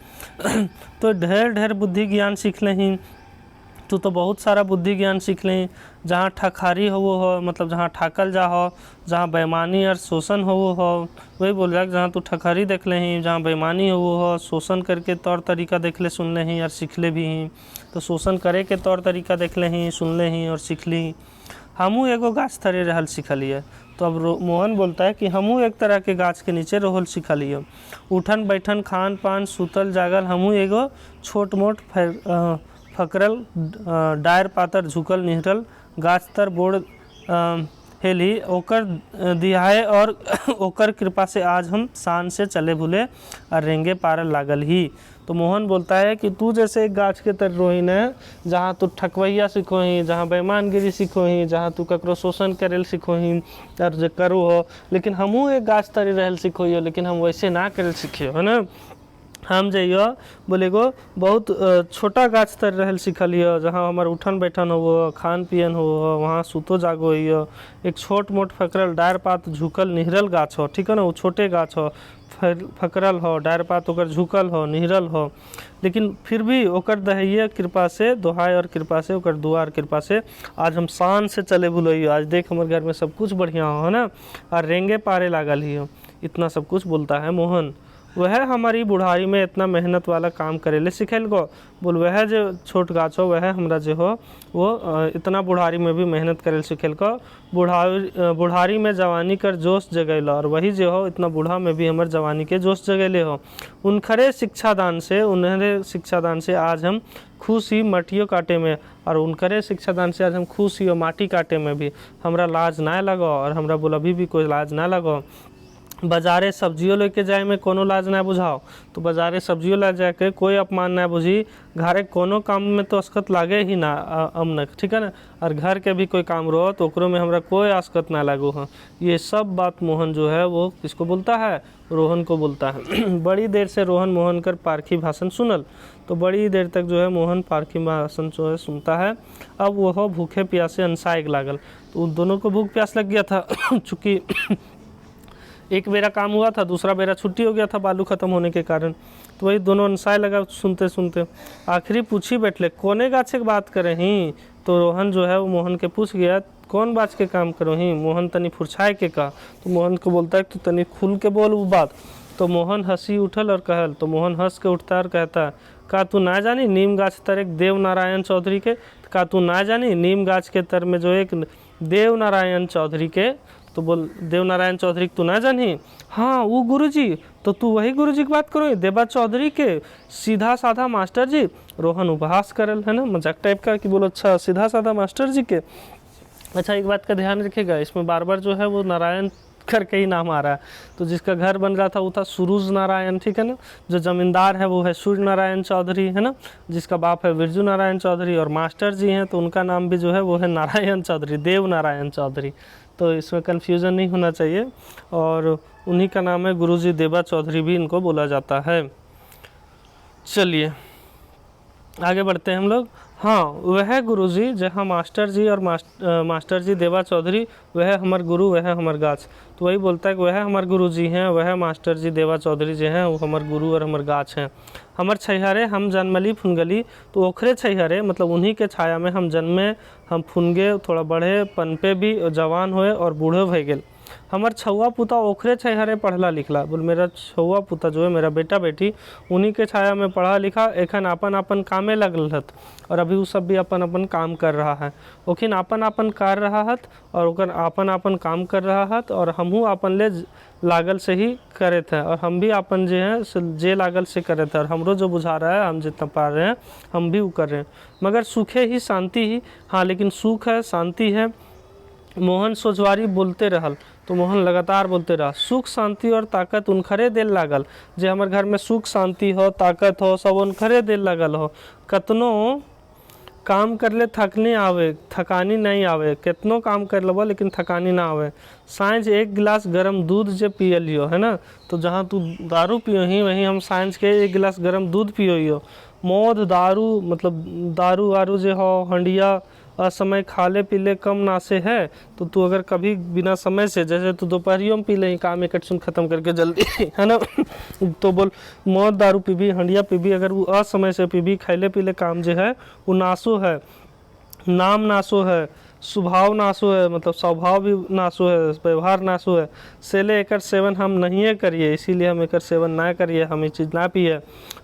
तो ढेर ढेर बुद्धि ज्ञान सीख ले ही, तू तो बहुत सारा बुद्धि ज्ञान सीख लें, जहाँ ठखारी हो मतलब जहाँ ठाकल जा हो, जहाँ बेईमानी और शोषण हो वही बोल रहा है। जहाँ तू ठखारी देख ले ही, जहाँ बेईमानी हो शोषण करके तौर तरीका देख ले सुन ले ही और सीख ले भी ही। तो शोषण करे के तौर तरीका देख ले ही, सुन ले ही और सीख ली। हमू एगो गाछ तरे रहल सिखलिए। तो अब मोहन बोलता है कि हमू एक तरह के गाछ के नीचे रहल सिखलिए। उठन बैठन खान पान सुतल जागल हमू एगो छोट मोट फकरल डायर पातर झुकल निहरल गाछ तर बोड़ हेली ओकर दिहाए और ओकर कृपा से आज हम शान से चले भूले और रेंगे पार लागल ही। तो मोहन बोलता है कि तू जैसे एक गाछ के तर रोहिन है, जहाँ तू ठकवैया सीखो ही, जहाँ बेईमानगिरी सीखो ही, जहाँ तू ककरो शोषण करेल सीखो ही और जो करो हो, लेकिन हमहू एक गाछ तरी रहल सीखो हो, लेकिन हम वैसे ना करेल सीखियो है ना। हम जइयो बोले गो बहुत छोटा गाछ तर रहल सिखलियो, जहाँ हमार उठन बैठन हो, खान पियन हो, वहाँ सुतो जागो हो। एक छोट मोट फकरल डायर पात झुकल निहरल गाछ हो, ठीक है ना, वो छोटे गाछ हो, फकरल हो, डायर पात ओकर झुकल हो निहरल हो, लेकिन फिर भी ओकर दहिया कृपा से दोहाय और कृपा से ओकर दुआर कृपा से आज हम शान से चले भूलो। आज देख हमारे घर में सब कुछ बढ़िया हो ना, और रेंगे पारे लागल ही हो। इतना सब कुछ बोलता है मोहन। वह हमारी बुढ़ाई में इतना मेहनत वाला काम करेले सिखेल को बोल, वह जो छोट गाछ हो वह हमरा जो हो वो इतना बुढ़ारी में भी मेहनत करेल सिखेल को। बुढ़ारी में जवानी कर जोश जगैल, और वही जो हो इतना बूढ़ा में भी हमार जवानी के जोश जगैले हो। उनखरे शिक्षादान से आज हम खुश ही मटियो काटे में, और उनकरे शिक्षादान से आज हम खुश ही माटी काटे में भी हमरा लाज ना लगो, और हमरा बोल अभी भी कोई लाज ना लगो। बाजारे सब्जियों लेके जाए में कोनो लाज ना बुझाओ, तो बाजारे सब्जियों ला जाके कोई अपमान ना बुझी। घरे कोनो काम में तो अस्कत लागे ही ना अमनक, ठीक है ना, और घर के भी कोई काम रहो तो ओकरो में हमरा कोई अस्कत ना लागो है। ये सब बात मोहन जो है वो किसको बोलता है, रोहन को बोलता है। बड़ी देर से रोहन मोहन कर पारखी भाषण सुनल, तो बड़ी देर तक जो है मोहन पारखी भाषण जो है सुनता है। अब वह भूखे प्यासे अनसाएग लागल, तो उन दोनों को भूख प्यास लग गया था। चूँकि एक बेरा काम हुआ था, दूसरा बेरा छुट्टी हो गया था बालू ख़त्म होने के कारण, तो वही दोनों अनसाए लगा सुनते सुनते। आखिरी पूछी बैठले कोने गाछे की बात करे ही, तो रोहन जो है वो मोहन के पूछ गया कौन बात के काम करो ही। मोहन तनी फुरछाए के कहा, तो मोहन को बोलता है कि तनी खुल के बोल वो बात। तो मोहन हंसी उठल और कहल, तो मोहन हंस के उठता और कहता का तू ना जानी नीम गाछ तर एक देव नारायण चौधरी के, का तू ना जानी नीम गाछ के तर में जो एक देव नारायण चौधरी के, तो बोल देव नारायण चौधरी तू ना जानी, हाँ वो गुरुजी, तो तू वही गुरुजी की बात करो देवा चौधरी के, सीधा साधा मास्टर जी। रोहन उपहास करल है ना, मजाक टाइप का, कि बोलो अच्छा सीधा साधा मास्टर जी के। अच्छा एक बात का ध्यान रखिएगा, इसमें बार बार जो है वो नारायण करके ही नाम आ रहा है। तो जिसका घर बन रहा था वो था सुरुज नारायण, ठीक है ना, जो जमींदार है वो है सूर्य नारायण चौधरी, है ना, जिसका बाप है बिरजू नारायण चौधरी, और मास्टर जी हैं तो उनका नाम भी जो है वो है नारायण चौधरी, देव नारायण चौधरी। तो इसमें कन्फ्यूज़न नहीं होना चाहिए, और उन्हीं का नाम है गुरुजी देवा चौधरी भी इनको बोला जाता है। चलिए आगे बढ़ते हैं हम लोग। हाँ वह गुरुजी जहाँ मास्टर जी और मास्टर जी देवा चौधरी, वह हमार गुरु वह हमार गाछ। तो वही बोलता है कि वह हमार गुरुजी हैं, वह मास्टर जी देवा चौधरी जो हैं वो हमार गुरु और हमार गाछ हैं। हमार छैहरे हम जन्मली फुनगली, तो ओखरे छैहरे मतलब उन्हीं के छाया में हम जन्मे, हम फुनगे, थोड़ा बढ़े, पनपे भी, जवान हुए और बूढ़े भय गेल। हमार छुआ पुता ओखरे छैहरे पढ़ला लिखला, बोल मेरा छुआ पुता जो है मेरा बेटा बेटी उन्हीं के छाया में पढ़ा लिखा, एखन अपन अपन कामे लगल हत, और अभी वो सब भी अपन अपन काम कर रहा है। ओखिन अपन अपन कर रहा हत और ओकर अपन अपन काम कर रहा हत, और हमहू अपन ले लागल से ही करे थे, और हम भी अपन जो है जे लागल से करे थे, और हमरो जो बुझा रहा है हम जितना पा रहे हैं हम भी वो कर रहे हैं। मगर सुखे ही शांति ही, हाँ लेकिन सुख है शांति है। मोहन सोजवारी बोलते रहल, तो मोहन लगातार बोलते रहा, सुख शांति और ताकत उनखरे देल लागल, जे हमारे घर में सुख शांति हो ताकत हो सब उनखरे देल लागल हो। कतनो काम कर ले थकने आवे, थकानी नहीं आवे, कितनो काम कर लेबो लेकिन थकानी ना आवे। साँझ एक गिलास गर्म दूध जे पिए लियो, है ना, तो जहाँ तू दारू पियो ही वहीं हम साँझ के एक गिलास गर्म दूध पियो हियो। मौध दारू मतलब दारू वारू जे हो हंडिया असमय खाले पीले कम नासे है, तो तू अगर कभी बिना समय से, जैसे तू दोपहरियों में पी ले काम एक सुन खत्म करके जल्दी, है ना, तो बोल मौत दारू पीबी हंडिया पीबी, अगर वो असमय से पीबी खाले पीले काम जो है वो नासो है, नाम नासो है, स्वभाव नासु है, मतलब स्वभाव भी नासु है, व्यवहार नासु है, सेले एकर सेवन हम नहीं करिए, इसीलिए हम एकर सेवन ना करिए, हम ये चीज़ ना पिए।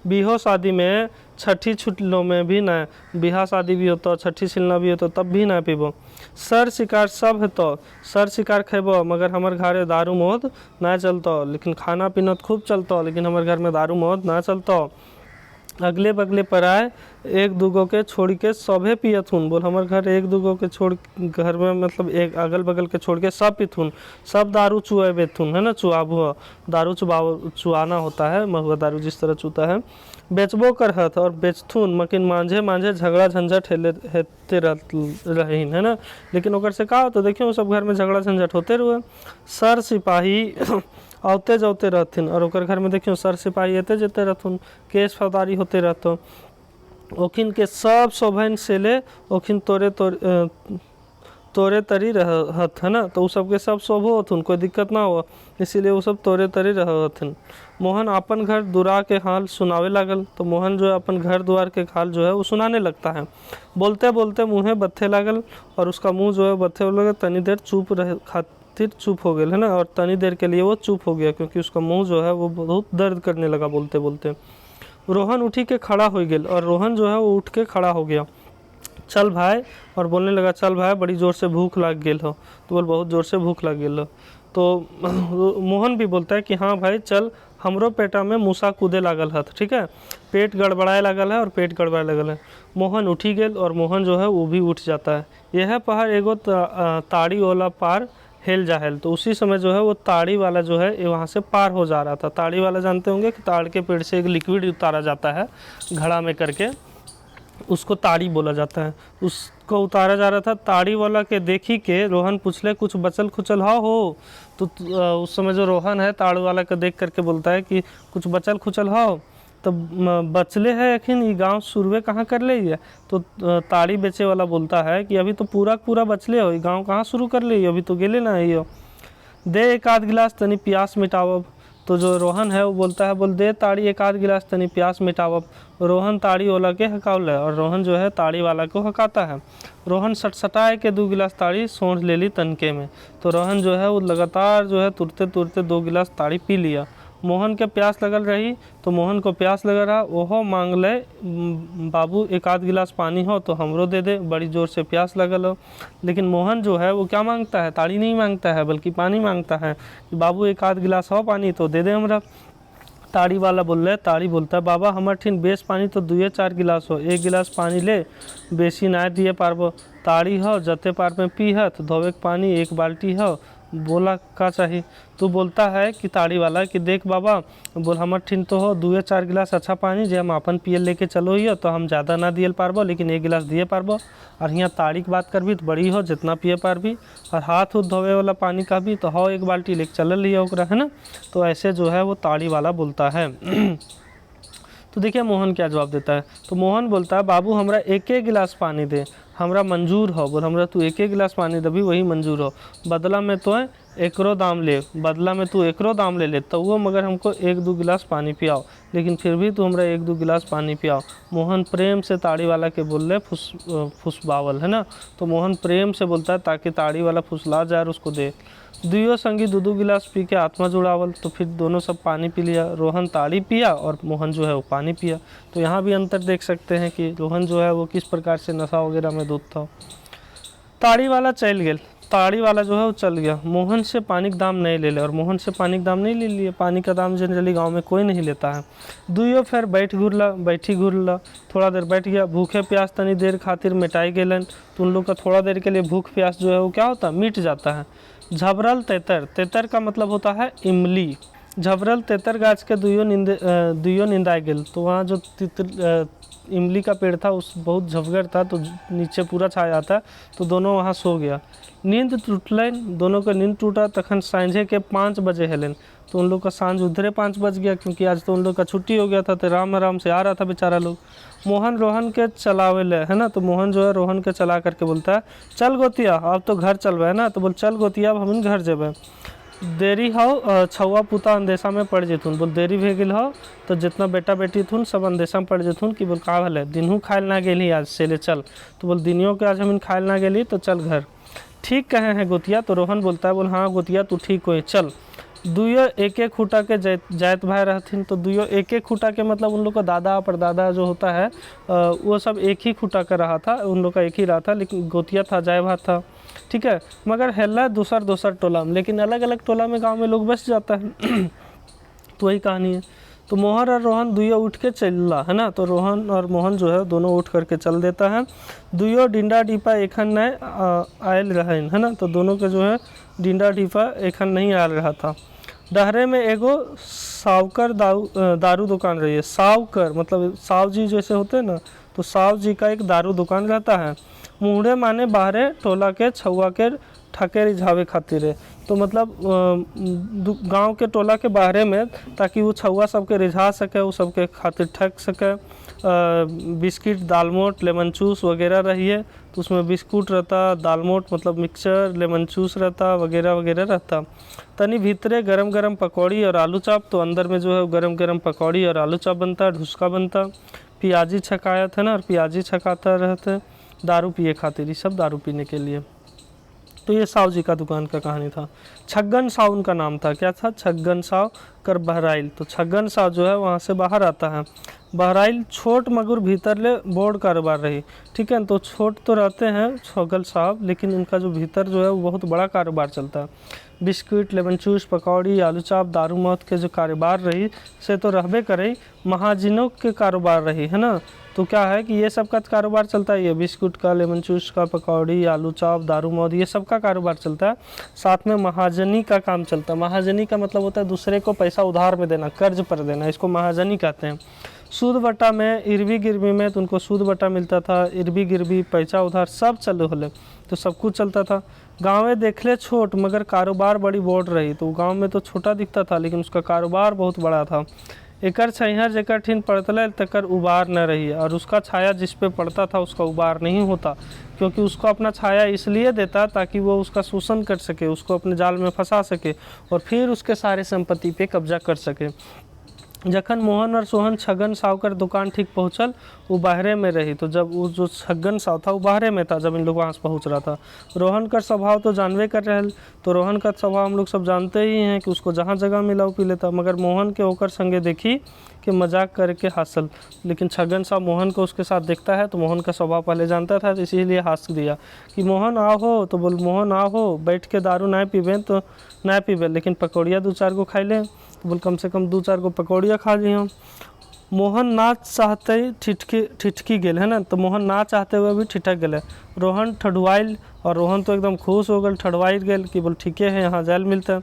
बिहो शादी में छठी छुट्टियों में भी ना, बिहा शादी भी होता, छठी सिलना भी होता, तब भी ना पीबो। सर शिकार सब है तो सर शिकार खेबो, मगर हमारे घरे दारू मौत ना चलतो, लेकिन खाना पीना तो खूब चलतो, लेकिन हमारे घर में दारू मौत ना चलतो। अगले बगले पर आए एक दूगो के छोड़ के सभे पियथुन, बोल हमारे घर एक दूगो के छोड़, घर में मतलब एक अगल बगल के छोड़ के सब पिथुन, सब दारू चुएबेथुन, है ना, चुआबो, दारू चुआना होता है, महुआ दारू जिस तरह चूता है। बेचबो करहत और बेचथुन, मकिन मांझे मांझे झगड़ा झंझट हेते रहीन, है ना, लेकिन ओकर से का होता, देखियो सब घर में झगड़ा झंझट होते रहे। सर सिपाही आवते जाते रहथिन, और ओकर घर में देखियो सर सिपाही अते जेते रहथुन, केस फौजदारी होते रहतो। ओखिन के सब शोभन से ले ओखिन तोरे तरी रहत, है ना, तो उ सब के सब शोभो हथुन, कोई दिक्कत ना हो, इसीलिए वो सब तोरे तरी रहथिन। मोहन अपन घर दुरा के हाल सुनावे लागल, तो मोहन जो है अपन घर द्वार के हाल जो है वो सुनाने लगता है। बोलते बोलते मुँहे बत्थे लागल, और उसका मुँह जो है बत्थे लगे, तनी देर चुप रह खातिर चुप हो गया, है ना, और तनी देर के लिए वो चुप हो गया, क्योंकि उसका मुंह जो है वो बहुत दर्द करने लगा बोलते बोलते। रोहन उठी के खड़ा हो गया, और रोहन जो है वो उठ के खड़ा हो गया, चल भाई, और बोलने लगा, चल भाई बड़ी ज़ोर से भूख लग गेल हो, तो बोल बहुत ज़ोर से भूख लग गेल हो। तो मोहन भी बोलता है कि हाँ भाई चल, हमरो पेटा में मूसा कूदे लागल है, ठीक है, पेट गड़बड़ाए लागल है, और पेट गड़बड़ाए लागल है। मोहन उठी गेल, और मोहन जो है वो भी उठ जाता है। यह पहाड़ एगो ताड़ी वाला पार हेल जाहेल, तो उसी समय जो है वो ताड़ी वाला जो है वहाँ से पार हो जा रहा था। ताड़ी वाला जानते होंगे कि ताड़ के पेड़ से एक लिक्विड उतारा जाता है घड़ा में करके, उसको ताड़ी बोला जाता है, उसको उतारा जा रहा था। ताड़ी वाला के देखी के रोहन पूछले, कुछ बचल खुचल हो, तो उस समय जो रोहन है ताड़ वाला का देख करके बोलता है कि कुछ बचल खुचल हो, तो बचले है यकीन ये गांव शुरुए कहाँ कर ले है। तो ताड़ी बेचे वाला बोलता है कि अभी तो पूरा पूरा बचले हो, ये गांव कहाँ शुरू कर ले, अभी तो गेले ना हो, दे एक आध गिलास तनी प्यास मिटावब। तो जो रोहन है वो बोलता है, बोल दे ताड़ी एक आध गिलास तनी प्यास मिटावब। रोहन ताड़ी वाला के हकावल है, और रोहन जो है ताड़ी वाला को हकाता है। रोहन सटसटाए के 2 गिलास ताड़ी सोंढ ले ली तनके में, तो रोहन जो है वो लगातार जो है तुरते तुरते 2 गिलास ताड़ी पी लिया। मोहन के प्यास लगल रही, तो मोहन को प्यास लग रहा, ओहो मांग ले, बाबू एक आध गिलास पानी हो तो हमरो दे दे, बड़ी ज़ोर से प्यास लगल हो। लेकिन मोहन जो है वो क्या मांगता है, ताड़ी नहीं मांगता है, बल्कि पानी मांगता है कि बाबू एक आध गिलास हो पानी तो दे दे हमरा। ताड़ी वाला बोल रहे, ताड़ी बोलता है, बाबा हमार ठिन बेस पानी तो 2-4 गिलास हो, 1 गिलास पानी ले, बेसी ना दिए पारबो। ताड़ी हो जते पार में पी है, तो धोवे के पानी 1 बाल्टी हो, बोला का चाहिए। तो बोलता है कि ताड़ी वाला कि देख बाबा, बोल हमर ठिन तो हो 2-4 गिलास अच्छा पानी, जे हम अपन पिए लेके चलो ही हो, तो हम ज़्यादा ना दिए पारबो, लेकिन 1 गिलास दिए पारबो। और यहाँ ताड़ी की बात करबी तो बड़ी हो, जितना पिए पारबी, और हाथ उथ धोवे वाला पानी का भी तो हो 1 बाल्टी लेके चल लिया ओकरा, है ना। तो ऐसे जो है वो ताड़ी वाला बोलता है। तो देखिए मोहन क्या जवाब देता है। तो मोहन बोलता है, बाबू हमरा 1 गिलास पानी दे, हमरा मंजूर हो, बोल हमरा तू 1 गिलास पानी देबी वही मंजूर हो, बदला में तो एकरो दाम ले, बदला में तू एकरो दाम ले ले, तो वो मगर हमको 1-2 गिलास पानी पियाओ, लेकिन फिर भी तू हमरा 1-2 गिलास पानी पियाओ। मोहन प्रेम से ताड़ी वाला के बोल रहे फुसबावल, है ना। तो मोहन प्रेम से बोलता है ताकि ताड़ी वाला फुसला जाए और उसको दे। दुइयों संगी 2-2 गिलास पी के आत्मा जुड़ावल, तो फिर दोनों सब पानी पी लिया। रोहन ताड़ी पिया और मोहन जो है वो पानी पिया। तो यहाँ भी अंतर देख सकते हैं कि रोहन जो है वो किस प्रकार से नशा वगैरह में धुत था। ताड़ी वाला चल गया, ताड़ी वाला जो है वो चल गया, मोहन से पानी का दाम नहीं ले ले, और मोहन से पानी का दाम नहीं ले लिए। पानी का दाम जनरली गांव में कोई नहीं लेता है। दुइयों फिर बैठी घूरला, थोड़ा देर बैठ गया, भूखे प्यास तनी देर खातिर मिटाई गेलन। तो उन लोग का थोड़ा देर के लिए भूख प्यास जो है वो क्या होता है, मिट जाता है। झबरल तेतर, तेतर का मतलब होता है इमली। झबरल तेतर गाछ के दुइयों निंदाए गेल, तो वहाँ जो इमली का पेड़ था उस बहुत झपगर था, तो नीचे पूरा छा जाता, तो दोनों वहाँ सो गया। नींद टूटलन, दोनों का नींद टूटा, तखन सांझे के 5 बजे हेलन। तो उन लोग का सांझ उधरे 5 बज गया, क्योंकि आज तो उन लोग का छुट्टी हो गया था, तो आराम से आ रहा था बेचारा लोग। मोहन रोहन के चलावे ले, है ना। तो मोहन जो है रोहन के चला करके बोलता है, चल गोतिया अब तो घर चलबे, है ना। तो बोल चल गोतिया अब हम घर जेबे। देरी हो छौआ पुता अंदेशा में पड़ जेथुन। बोल देरी भे गेल हो तो जितना बेटा बेटी थुन सब अंदेशा में पड़ जेथुन कि बोल का भले दिनहू खाए ना गेली आज से ले चल। तो बोल दिनियों के आज हम खाए ना गेली तो चल घर। ठीक कहे हैं गोतिया। तो रोहन बोलता है बोल हाँ गोतिया तू ठीक हो चल। दुइयो एक एक खूटा के जायत भाई रहथिन। तो दुइयो एक एक खूटा के मतलब उन लोग का दादा परदादा जो होता है वो सब एक ही खूटा का रहा था, उन लोग का एक ही रहा था। लेकिन गोतिया था जाय भाई था, ठीक है। मगर हेल्ला दूसर टोला में, लेकिन अलग अलग टोला में गांव में लोग बस जाता है। तो वही कहानी है। तो मोहन और रोहन दुइयो उठ के चलला है ना। तो रोहन और मोहन जो है दोनों उठ करके चल देता है। दुइयो डिंडा डीपा एखन नहीं आयल रहे है ना। तो दोनों के जो है डिंडा डीपा एखन नहीं आयल रहा था। डहरे में एगो सावकर दारू दुकान रही है। सावकर मतलब साव जी जैसे होते हैं ना, तो साव जी का एक दारू दुकान रहता है। मुहरे माने बाहरे टोला के छुआ के ठके रिझावे खातिर है। तो मतलब गांव के टोला के बाहरे में, ताकि वो छुआ सबके रिझा सके, वो सबके खातिर ठग सके। बिस्किट दालमोट लेमन जूस वगैरह रही है। तो उसमें बिस्कुट रहता, दालमोट मतलब मिक्सचर, लेमन जूस रहता वगैरह वगैरह रहता। तनी भीतरे गरम गरम पकौड़ी और आलू चाप। तो अंदर में जो है गरम गरम पकौड़ी और आलू चाप बनता, ढुसका बनता, प्याजी छकाया था ना, और प्याजी छकाता रहते दारू पिए खातिर, ये सब दारू पीने के लिए। तो ये साव जी का दुकान का कहानी था। छगन साव उनका नाम था। क्या था? छगन साव कर बहराइल। तो छगन साव जो है वहाँ से बाहर आता है। बहराइल छोट मगुर भीतर ले बोर्ड कारोबार रही, ठीक है। तो छोट तो रहते हैं छगन साहब, लेकिन उनका जो भीतर जो है वो बहुत बड़ा कारोबार चलता है। बिस्कुट लेमन जूस पकौड़ी आलू चाप दारू मौत के जो कारोबार रही से तो रहबे करे, महाजनों के कारोबार रही है ना। तो क्या है कि ये सब का कारोबार चलता है, ये बिस्कुट का, लेमन जूस का, पकौड़ी आलू चाप दारू मौत, ये सब का कारोबार चलता है। साथ में महाजनी का काम चलता है। महाजनी का मतलब होता है दूसरे को पैसा उधार में देना, कर्ज पर देना, इसको महाजनी कहते हैं। सूद बट्टा में इरबी गिरबी में तो उनको सूद बट्टा मिलता था, इरबी गिरबी पैसा उधार सब चल होले, तो सब कुछ चलता था। गाँव देख ले छोट मगर कारोबार बड़ी बोर्ड रही। तो गांव में तो छोटा दिखता था लेकिन उसका कारोबार बहुत बड़ा था। एकर छैहर जेकर ठीन पड़तले तकर उबार न रही, और उसका छाया जिस पे पड़ता था उसका उबार नहीं होता, क्योंकि उसको अपना छाया इसलिए देता ताकि वो उसका शोषण कर सके, उसको अपने जाल में फंसा सके और फिर उसके सारे संपत्ति पे कब्जा कर सके। जखन मोहन और सोहन छगन सावकर दुकान ठीक पहुँचल, वो बाहरे में रही। तो जब वो जो छगन साव था वो बाहरे में था जब इन लोग वहाँ से पहुँच रहा था। रोहन का स्वभाव तो जानवे कर रहे, तो रोहन का स्वभाव हम लोग सब जानते ही हैं कि उसको जहाँ जगह मिला वो पी लेता। मगर मोहन के होकर संगे देखी कि मजाक करके हासिल, लेकिन छगन साव मोहन को उसके साथ देखता है तो मोहन का स्वभाव पहले जानता था, तो इसीलिए हंस दिया कि मोहन आओ हो। तो बोल मोहन आओ हो, बैठ के दारू ना पीबे तो ना पीबे, लेकिन पकौड़िया 2-4 गो खाई ले। तो बोल कम से कम 2-4 गो पकौड़िया खा लिया। मोहन ना चाहते ही ठिठकी गेल है ना। तो मोहन ना चाहते हुए भी ठिठक गए। रोहन ठडुआल, और रोहन तो एकदम खुश हो गल, ठडुआई गेल कि बोल ठीके है यहाँ जायल मिलते।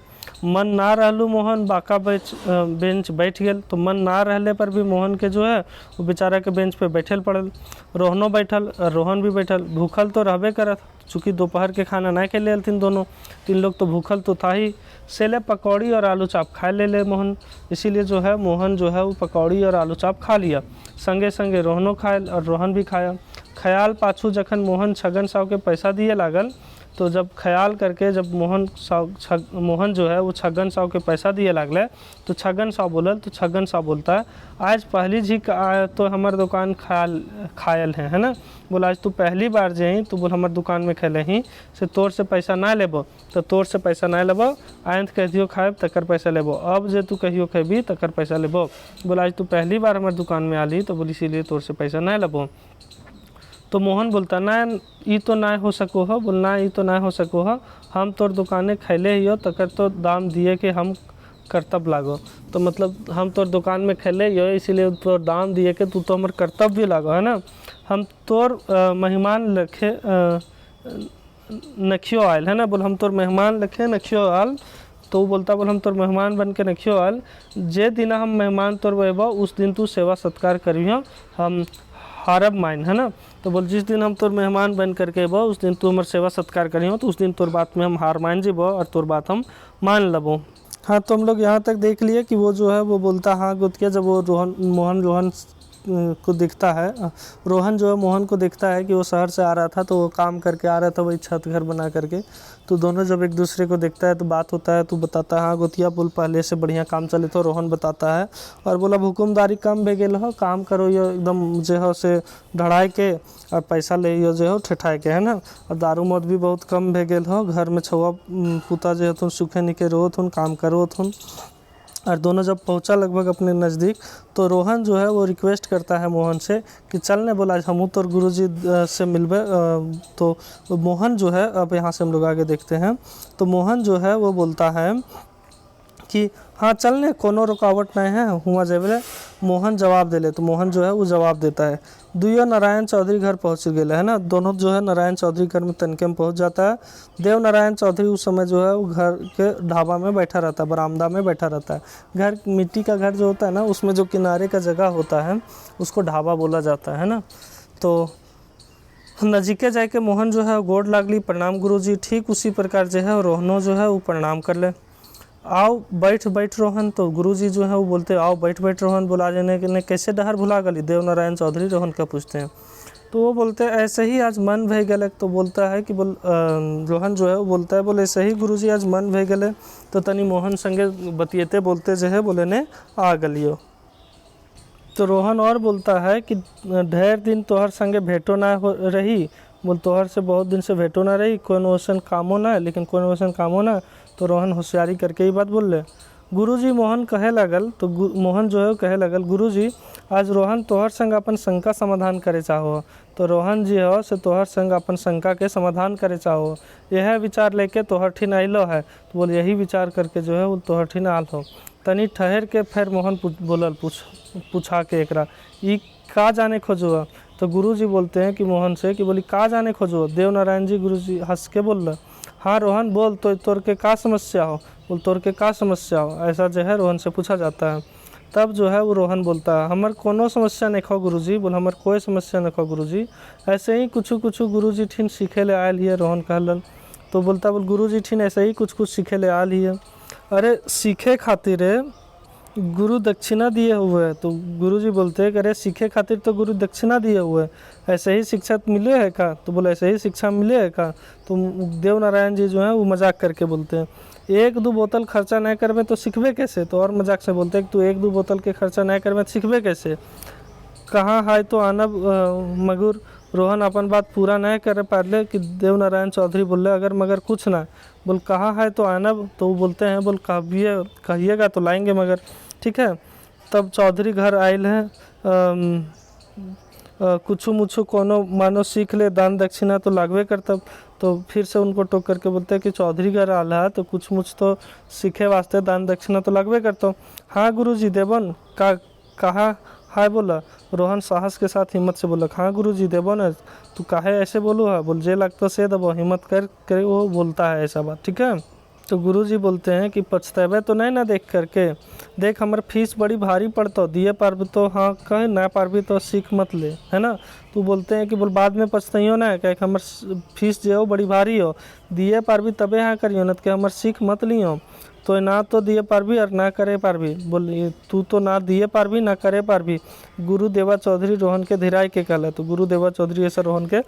मन ना रहलू मोहन बाका बेंच बैठ गेल। तो मन ना रहले पर भी मोहन के जो है वो बेचारा के बेंच पे बैठल पड़ल। रोहनो बैठल और रोहन भी बैठल। भूखल तो रहबे करत, चूँकि दोपहर के खाना नहीं के ले थी दोनों, 3 लोग तो भूखल तो था ही। सेले पकौड़ी और आलू चाप खा ले मोहन, इसीलिए जो है मोहन जो है वो पकौड़ी और आलू चाप खा लिया। संगे संगे रोहनो खायल और रोहन भी खाया। ख्याल पाछू जखन मोहन छगन साव के पैसा दिए लागल, तो जब ख्याल करके जब मोहन जो है वो छगन साव के पैसा दिए लागले, तो छगन साव बोलल। तो छगन साव बोलता है आज पहली झीक तो हमार दुकान खायल है ना। बोला आज तू पहली बार जे तो बोल हमार दुकान में खेले ही से तोर से पैसा ना लेबो, तो तोर से पैसा ना लेबो, आयंत कहियो खाएब तकर पैसा लेबो, अब जे तू कहियो खेबी तकर पैसा लेबो। बोला आज तू पहली बार हमार दुकान में आली तो बोली इसीलिए तोर से पैसा ना लेबो। तो मोहन बोलता ना ये तो ना हो सको हो। बोल ना ये तो ना हो सको हो, हम तोर दुकाने खैले ही हो तकर तो दाम दिए के हम कर्तव्य लागो। तो मतलब हम तोर दुकान में खेले ही हो इसीलिए तोर दाम दिए के तू तो हमार कर्तव्य लागो है ना। हम तोर मेहमान रखे नखियो आयल है ना। बोल हम तोर मेहमान रखे नखियो आयल। तो वो बोलता बोल हम तोर मेहमान बन के नखियो आयल, जे दिन हम मेहमान तोर वेबो उस दिन तू सेवा सत्कार करियो, हम हारब माइन है ना। तो बोल जिस दिन हम तोर मेहमान बन करके अबो उस दिन तू हमार सेवा सत्कार करियो, तो उस दिन तोर बात में हम हार मान जेबो और तोर बात हम मान लेबो। हाँ, तो हम लोग यहाँ तक देख लिए कि वो जो है वो बोलता हाँ गुतिया जब वो मोहन रोहन को दिखता है, रोहन जो है मोहन को दिखता है कि वो शहर से आ रहा था, तो वो काम करके आ रहा था वही छत घर बना करके। तो दोनों जब एक दूसरे को देखता है तो बात होता है, तो बताता है हाँ गोतिया बोल पहले से बढ़िया काम चले। तो रोहन बताता है और बोला हुकुमदारी कम भे गेल हो, काम करो ये एकदम जो है से ढड़ाई के और पैसा ले जो है ठेठाए के, है ना। और दारू मौत भी बहुत कम भे गेल हो, घर में छुआ पुता जो है सुखे निके रोत हूँ, काम करो हूँ। और दोनों जब पहुंचा लगभग अपने नज़दीक, तो रोहन जो है वो रिक्वेस्ट करता है मोहन से कि चलने बोला हमू तो गुरुजी से मिलबे। तो मोहन जो है, अब यहाँ से हम लोग आगे देखते हैं, तो मोहन जो है वो बोलता है कि हाँ चलने कोनो रुकावट नहीं है, हुआ जेबले। मोहन जवाब दे ले, तो मोहन जो है वो जवाब देता है। दुइयो नारायण चौधरी घर पहुँच गए, है ना। दोनों जो है नारायण चौधरी घर में तनके में पहुँच जाता है। देव नारायण चौधरी उस समय जो है वो घर के ढाबा में बैठा रहता है, बरामदा में बैठा रहता है। घर मिट्टी का घर जो होता है ना, उसमें जो किनारे का जगह होता है उसको ढाबा बोला जाता है ना। तो नजीके जाके मोहन जो है गोड़ लागली, प्रणाम गुरुजी। ठीक उसी प्रकार जो है रोहनो जो है वो प्रणाम कर ले। आओ बैठ बैठ रोहन। तो गुरुजी जो है वो बोलते हैं आओ बैठ बैठ रोहन। बोला जाने के ने कैसे डहर भुला गली, देव नारायण चौधरी रोहन का पूछते हैं। तो वो बोलते हैं ऐसे ही आज मन भे गले। तो बोलता है कि रोहन जो है वो बोलता है बोले ऐसे ही गुरुजी आज मन भे गले, तो तनी मोहन संगे बतियते बोलते जो है बोले ने आ गलियो। तो रोहन और बोलता है कि ढेर दिन तोहर संगे भेंटो ना हो रही, बोल तोहर से बहुत दिन से भेंटो ना रही, कौन वैसन कामो ना, लेकिन कौन वैसन कामो ना। तो रोहन होशियारी करके ही बात बोल ले। गुरुजी मोहन कहे लगल, तो मोहन जो है कहे लगल गुरुजी आज रोहन तोहर संग अपन शंका समाधान करे चाहो। तो रोहन जी हो से तोहर संग अपन शंका के समाधान करे चाहो, यह विचार लेके तोहर ठिन आइलो है। तो बोल यही विचार करके जो है वो तोहर ठिन आल हो। तनी ठहर के फिर मोहन बोलल पूछा के एकरा ई का जाने खोजो। तो गुरुजी बोलते हैं कि मोहन से कि बोली का जाने खोजो। देव नारायण जी गुरुजी हंस के बोल रहे हाँ रोहन बोल, तो तोर के का समस्या हो, बोल तोर के का समस्या हो, ऐसा जो है रोहन से पूछा जाता है। तब जो है वो रोहन बोलता है हमार कोनो समस्या नहीं खो गुरुजी, बोल हमार कोई समस्या नहीं खो गुरुजी, ऐसे ही कुछ गुरुजी ठिन सीखे ले आयल ही है। रोहन कहलन तो बोलता बोल गुरुजी ठिन ऐसे ही कुछ सीखे ले आयल ही है। अरे सीखे खातिर गुरु दक्षिणा दिए हुए है। तो गुरुजी बोलते हैं कि अरे सीखे खातिर तो गुरु दक्षिणा दिए हुए है, ऐसे ही शिक्षा मिले है का। तो बोले ऐसे ही शिक्षा मिले है का। तो देव नारायण जी जो है वो मजाक करके बोलते हैं एक दो बोतल खर्चा नहीं करवे तो सीखबे कैसे। तो और मजाक से बोलते हैं कि तू एक दो बोतल के खर्चा नहीं करवे तो सीखबे कैसे। कहाँ है तो आना मगर रोहन अपन बात पूरा नहीं कर पाले कि देव नारायण चौधरी बोले अगर मगर कुछ ना। बोल कहाँ है तो आना। तो वो बोलते हैं बोल कहिएगा तो लाएंगे मगर, ठीक है। तब चौधरी घर आयल है, कुछ मुच्छू कोनो मानो सीख ले, दान दक्षिणा तो लागवे करता। तो फिर से उनको टोक करके बोलते हैं कि चौधरी घर आला है तो कुछ मुछ तो सीखे वास्ते दान दक्षिणा तो लागवे करता। हाँ गुरुजी देवन का कहा हाय बोला। रोहन साहस के साथ हिम्मत से बोला हाँ गुरुजी देबो ना। तू काहे ऐसे बोलो है, बोल जे लगता से दबो, हिम्मत कर वो बोलता है ऐसा बात, ठीक है। तो गुरुजी बोलते हैं कि पछतेबे तो नहीं ना देख करके, देख हमार फीस बड़ी भारी पड़ता, दिए पारबी तो हाँ कहे ना पारबी तो सीख मत ले, है ना। तो बोलते हैं कि बोल बाद में पछताइयो ना, कहे हमार फीस जो हो बड़ी भारी हो, दिए पारबी तबे हाँ करियो, न कि हमार सीख मत लियो। तो ना तो दिए पारबी और ना करे पारबी, बोल तू तो ना दिए पारबी ना करे पारबी। गुरु देवा चौधरी रोहन के धीराई के कहला। तो गुरु देवा चौधरी ऐसा रोहन के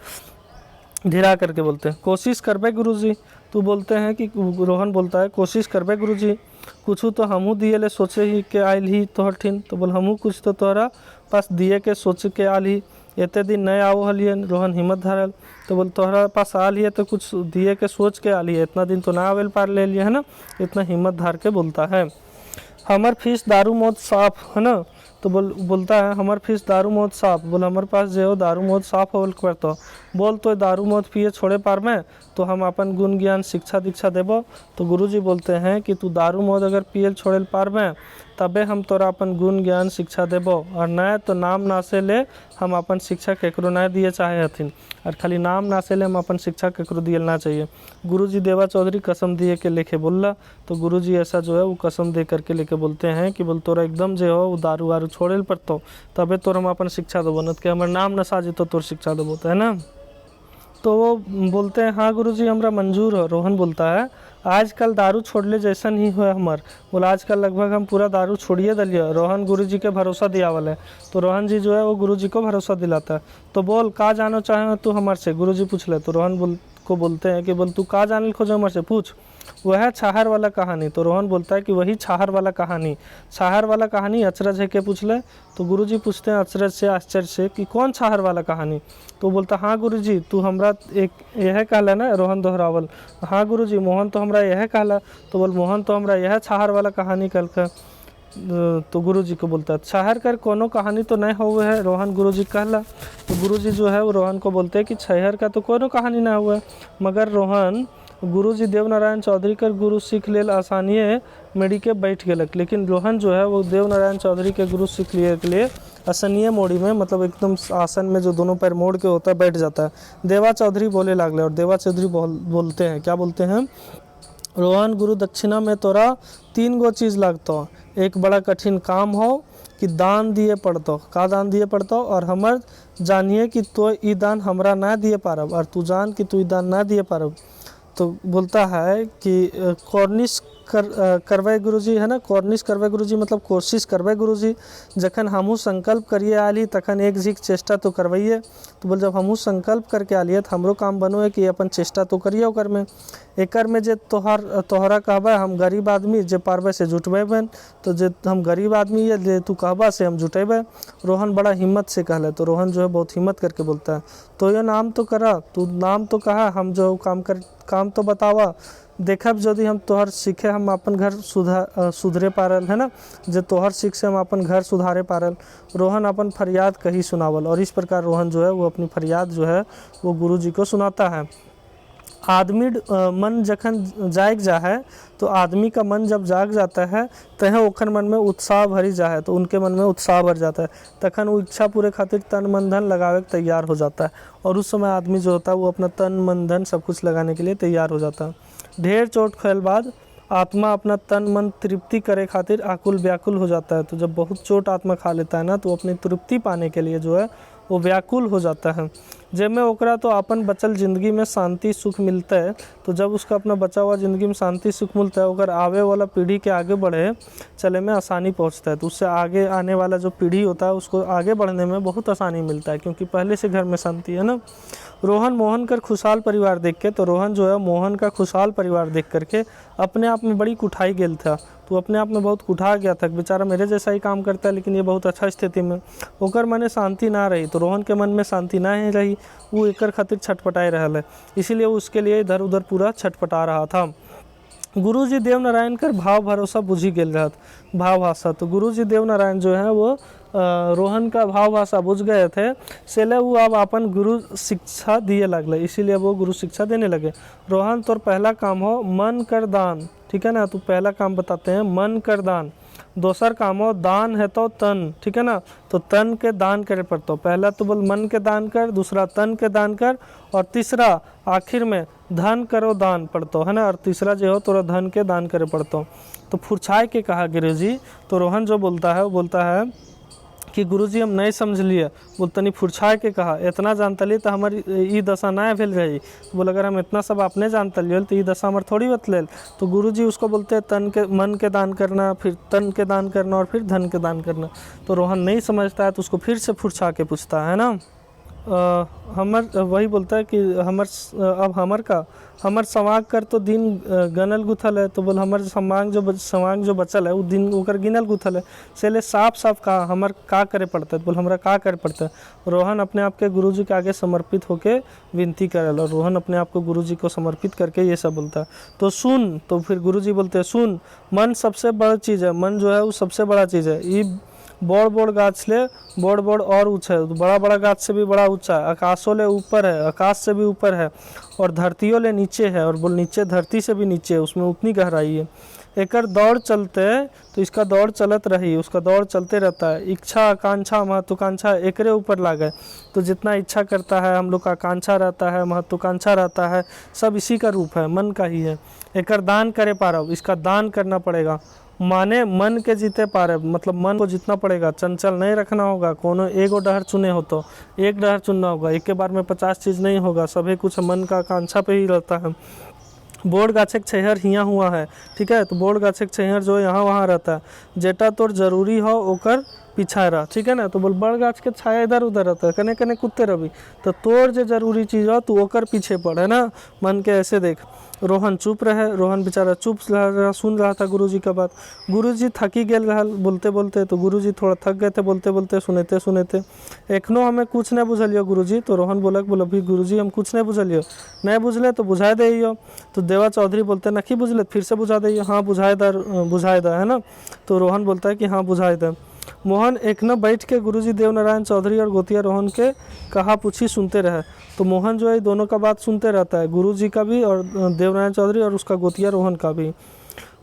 धीरा करके बोलते हैं कोशिश करबे गुरुजी। तो बोलते हैं कि रोहन बोलता है कोशिश करबे गुरुजी, कुछ तो हमू दिए ले सोचे ही के आयल ही तोहर ठिन। तो बोल हमू कुछ तो तोहरा पास दिए के सोच के आल ही, एते दिन नए आओ हलिए। रोहन हिम्मत धरल। तो बोल तोहरा पास आ लिए तो कुछ दिए के सोच के आ लिए, इतना दिन तो ना आवेल पार ले लिए, है ना। इतना हिम्मत धार के बोलता है हमार फीस दारू मौत साफ, है ना। तो बोलता है हमार फीस दारू मौत साफ। बोल हमारे पास जो दारू मौत साफ होल करता, बोल तो दारू मौत पिए छोड़े पार में तो हम अपन गुण ज्ञान शिक्षा दीक्षा देबो। तो गुरुजी बोलते हैं कि तू दारू मौत अगर पियल छोड़े पार में तबे हम तोरा अपन गुण ज्ञान शिक्षा देबो, और न तो नाम ना से ले हम अपन शिक्षा केकरो ना दिए चाहे हथिन, और खाली नाम ना से ले हम अपन शिक्षा केकरो दिए ना चाहिए। गुरुजी देवा चौधरी कसम दिए के लेके बोलला। तो गुरुजी ऐसा जो है वो कसम दे करके लेके बोलते हैं कि बोल तोरा एकदम जो हो वो दारू वारू छोड़े पड़तो तबे तोर हम अपन शिक्षा देबो, न कि हमारे नाम नशा जी तो तोर शिक्षा देबो, है ना। तो वो बोलते हैं हाँ गुरुजी हमरा मंजूर हो। रोहन बोलता है आजकल दारू छोड़ले जैसन ही है हमार। बोला आजकल लगभग हम पूरा दारू छोड़िए दिलिए, रोहन गुरुजी के भरोसा दियावल है। तो रोहन जी जो है वो गुरुजी को भरोसा दिलाता है। तो बोल का जानो चाहे तू हमारे से, गुरुजी पूछ ले। तो रोहन को बोलते हैं कि बोल तू का जाने खोजे हमारे से, पूछ। वह है छाहर वाला कहानी। तो रोहन बोलता है कि वही छाहर वाला कहानी। छाहर वाला कहानी अचरज है के पूछ ले। तो गुरुजी पूछते हैं अचरज से, आश्चर्य से कि कौन छाहर वाला कहानी। तो बोलता हाँ गुरुजी तू हमरा एक यह कहला ना, रोहन दोहरावल। हाँ गुरुजी मोहन तो हमरा यह कहला। तो बोल मोहन तो हमरा यह छाहर वाला कहानी कल का। तो गुरुजी को बोलता है छाहर कर कोनो कहानी तो नहीं हुआ है, रोहन गुरुजी कहला। तो गुरुजी जो है वो रोहन को बोलते हैं कि छहर का तो कोनो कहानी ना हुआ है, मगर रोहन गुरुजी देवनारायण चौधरी कर गुरु सीख लेल आसानिए मेड़ी के बैठ गेलक। लेकिन रोहन जो है वो देवनारायण चौधरी के गुरु सीख लिए के लिए आसनीय मोड़ी में, मतलब एकदम आसन में जो दोनों पैर मोड़ के होता है बैठ जाता है। देवा चौधरी बोले लागले, और देवा चौधरी बोलते हैं, क्या बोलते हैं, रोहन गुरु दक्षिणा में तोरा 3 गो चीज़ लगता, एक बड़ा कठिन काम हो कि दान दिए पड़तो। का दान दिए पड़तो, और हमर जानिए कि तो ई दान हमरा ना दिए पारब, और तू जान कि तू ई दान ना दिए पारब। तो बोलता है कि कॉर्निश करवे गुरुजी है ना, कॉर्निश करवे गुरुजी मतलब कोशिश करवे गुरुजी। जखन हमहू संकल्प करिए आली तखन एक झीक चेष्टा तो करवाइए। तो बोल जब हमहू संकल्प करके आलिए तो हमरो काम बनो है कि अपन चेष्टा तो करिए ओकर में। एकर में जे तोहरा कहबा हम गरीब आदमी जे पारबे से जुटबेबन, तो जे हम गरीब आदमी है जे तू कहबा से हम जुटेबे। रोहन बड़ा हिम्मत से कहले। तो रोहन जो है बहुत हिम्मत करके बोलता है तो ये नाम तो करा, तू नाम तो कहा, हम जो काम तो बतावा, देखब यदि हम तोहर सीखे हम अपन घर सुधरे पारल है ना, जो तोहर सीख से हम अपन घर सुधारे पारल। रोहन अपन फरियाद कही सुनावल, और इस प्रकार रोहन जो है वो अपनी फरियाद जो है वो गुरुजी को सुनाता है। आदमी मन जखन जाग जा है, तो आदमी का मन जब जाग जाता है तह ओखर मन में उत्साह भरी जा है, तो उनके मन में उत्साह भर जाता है। तखन वो इच्छा पूरे खातिर तन मन धन लगावे के तैयार हो जाता है, और उस समय आदमी जो होता है वो अपना तन मन धन सब कुछ लगाने के लिए तैयार हो जाता है। ढेर चोट खायल बाद आत्मा अपना तन मन तृप्ति करे खातिर आकुल व्याकुल हो जाता है। तो जब बहुत चोट आत्मा खा लेता है ना, तो अपनी तृप्ति पाने के लिए जो है वो व्याकुल हो जाता है। जब में ओकरा तो अपन बचल ज़िंदगी में शांति सुख मिलता है। तो जब उसका अपना बचा हुआ ज़िंदगी में शांति सुख मिलता है, अगर आवे वाला पीढ़ी के आगे बढ़े चले में आसानी पहुंचता है। तो उससे आगे आने वाला जो पीढ़ी होता है उसको आगे बढ़ने में बहुत आसानी मिलता है, क्योंकि पहले से घर में शांति है ना। रोहन मोहन का खुशहाल परिवार देख के, तो रोहन जो है मोहन का खुशहाल परिवार देख करके अपने आप में बड़ी कुठाई गेल था। तो अपने आप में बहुत कुठा गया था, बेचारा मेरे जैसा ही काम करता है लेकिन ये बहुत अच्छा स्थिति में, ओकर मने शांति ना रही। तो रोहन के मन में शांति ना ही रही, वो एकर खातिर छटपटाए रहल है, इसीलिए उसके लिए इधर उधर पूरा छटपटा रहा था। गुरुजी देवनारायण कर भाव भरोसा बुझी गेल रहत, भाव भाषा। तो गुरुजी देवनारायण जो है वो रोहन का भाव भाषा बुझ गए थे, इसलिए वो अब अपन गुरु शिक्षा दिए लगले, इसीलिए वो गुरु शिक्षा देने लगे। रोहन तोर पहला काम हो मन कर दान, ठीक है ना। तो पहला काम बताते हैं मन कर दान। दोसर काम हो दान है तो तन, ठीक है ना। तो तन के दान करे पड़तो, पहला तो बोल मन के दान कर, दूसरा तन के दान कर, और तीसरा आखिर में धन करो दान पड़तो है ना, और तीसरा जो हो तोरा धन के दान करे पड़तो। तो फुरछाए के कहा गुरुजी। तो रोहन जो बोलता है वो बोलता है कि गुरुजी हम नहीं समझ लिए, बोलतनी फुरछाए के कहा, इतना जानतली तो हमारी ई दशा ना भेल रही। बोल अगर हम इतना सब आपने जानतलिए तो ई दशा हमारे थोड़ी बतलेल। तो गुरुजी उसको बोलते हैं तन के मन के दान करना, फिर तन के दान करना, और फिर धन के दान करना। तो रोहन नहीं समझता है, तो उसको फिर से फुरछा के पूछता है ना। हमर वही बोलता है कि अब हमर समांग कर तो दिन गनल गुथल है। तो बोल हमर समांग जो बचल है वो दिन ओकर गिनल गुथल है, इसलिए साफ कहा हमर का करे पड़ता है। बोल हमरा का करे पड़ता है। रोहन अपने आप के गुरुजी के आगे समर्पित होके विनती करल, और रोहन अपने आप को गुरुजी को समर्पित करके ये सब बोलता है। तो सुन, तो फिर गुरुजी बोलते हैं सुन, मन सबसे बड़ा चीज़ है, मन जो है वो सबसे बड़ा चीज़ है। ये बड़ गाछ ले बड़ और ऊँचा है, बड़ा बड़ा गाछ से भी बड़ा ऊँचा है, आकाशों ले ऊपर है, आकाश से भी ऊपर है, और धरतियों ले नीचे है, और बोल नीचे धरती से भी नीचे है, उसमें उतनी गहराई है। एकर दौड़ चलते तो इसका दौड़ चलत रही, उसका दौड़ चलते रहता है। इच्छा आकांक्षा महत्वाकांक्षा एकरे ऊपर लागे, तो जितना इच्छा करता है हम लोग का आकांक्षा रहता है, महत्वाकांक्षा रहता है, सब इसी का रूप है, मन का ही है। एकर दान करे पारब, इसका दान करना पड़ेगा, माने मन के जीते पारे, मतलब मन को जीतना पड़ेगा, चंचल नहीं रखना होगा। कोनो एगो डहर चुने हो तो एक डहर चुनना होगा, एक के बार में 50 चीज़ नहीं होगा, सभी कुछ मन का आकांक्षा पे ही रहता है। बोर्ड गाछक छैहर हियाँ हुआ है, ठीक है। तो बोर्ड गाछक छैहर जो यहाँ वहाँ रहता है, जेटा तोर जरूरी हो ओकर पीछा रह, ठीक है ना। तो बोल बड़ गाछ के छाया इधर उधर रहता है, कने कने कुत्ते रवि, तो तोर जो जरूरी चीज़ हो तू ओकर पीछे पड़, है ना। मन के ऐसे देख। रोहन चुप रहे, रोहन बेचारा चुप रहा, सुन रहा था गुरुजी का बात। गुरुजी थकी गेल रहल बोलते बोलते, तो गुरुजी थोड़ा थक गए थे बोलते बोलते, सुनते सुनते। एखनो हमें कुछ नहीं बुझलियो गुरुजी। तो रोहन बोल भी गुरुजी हम कुछ नहीं बुझलियो, नहीं बुझले तो बुझाए दियो। तो देवा चौधरी बोलते नहीं बुझले फिर से बुझा दियो, हाँ बुझाए द, है ना। तो रोहन बोलता है कि हाँ बुझाए द। मोहन एक न बैठ के गुरुजी देवनारायण चौधरी और गोतिया रोहन के कहा पूछी सुनते रहे। तो मोहन जो है दोनों का बात सुनते रहता है, गुरुजी का भी और देवनारायण चौधरी और उसका गोतिया रोहन का भी।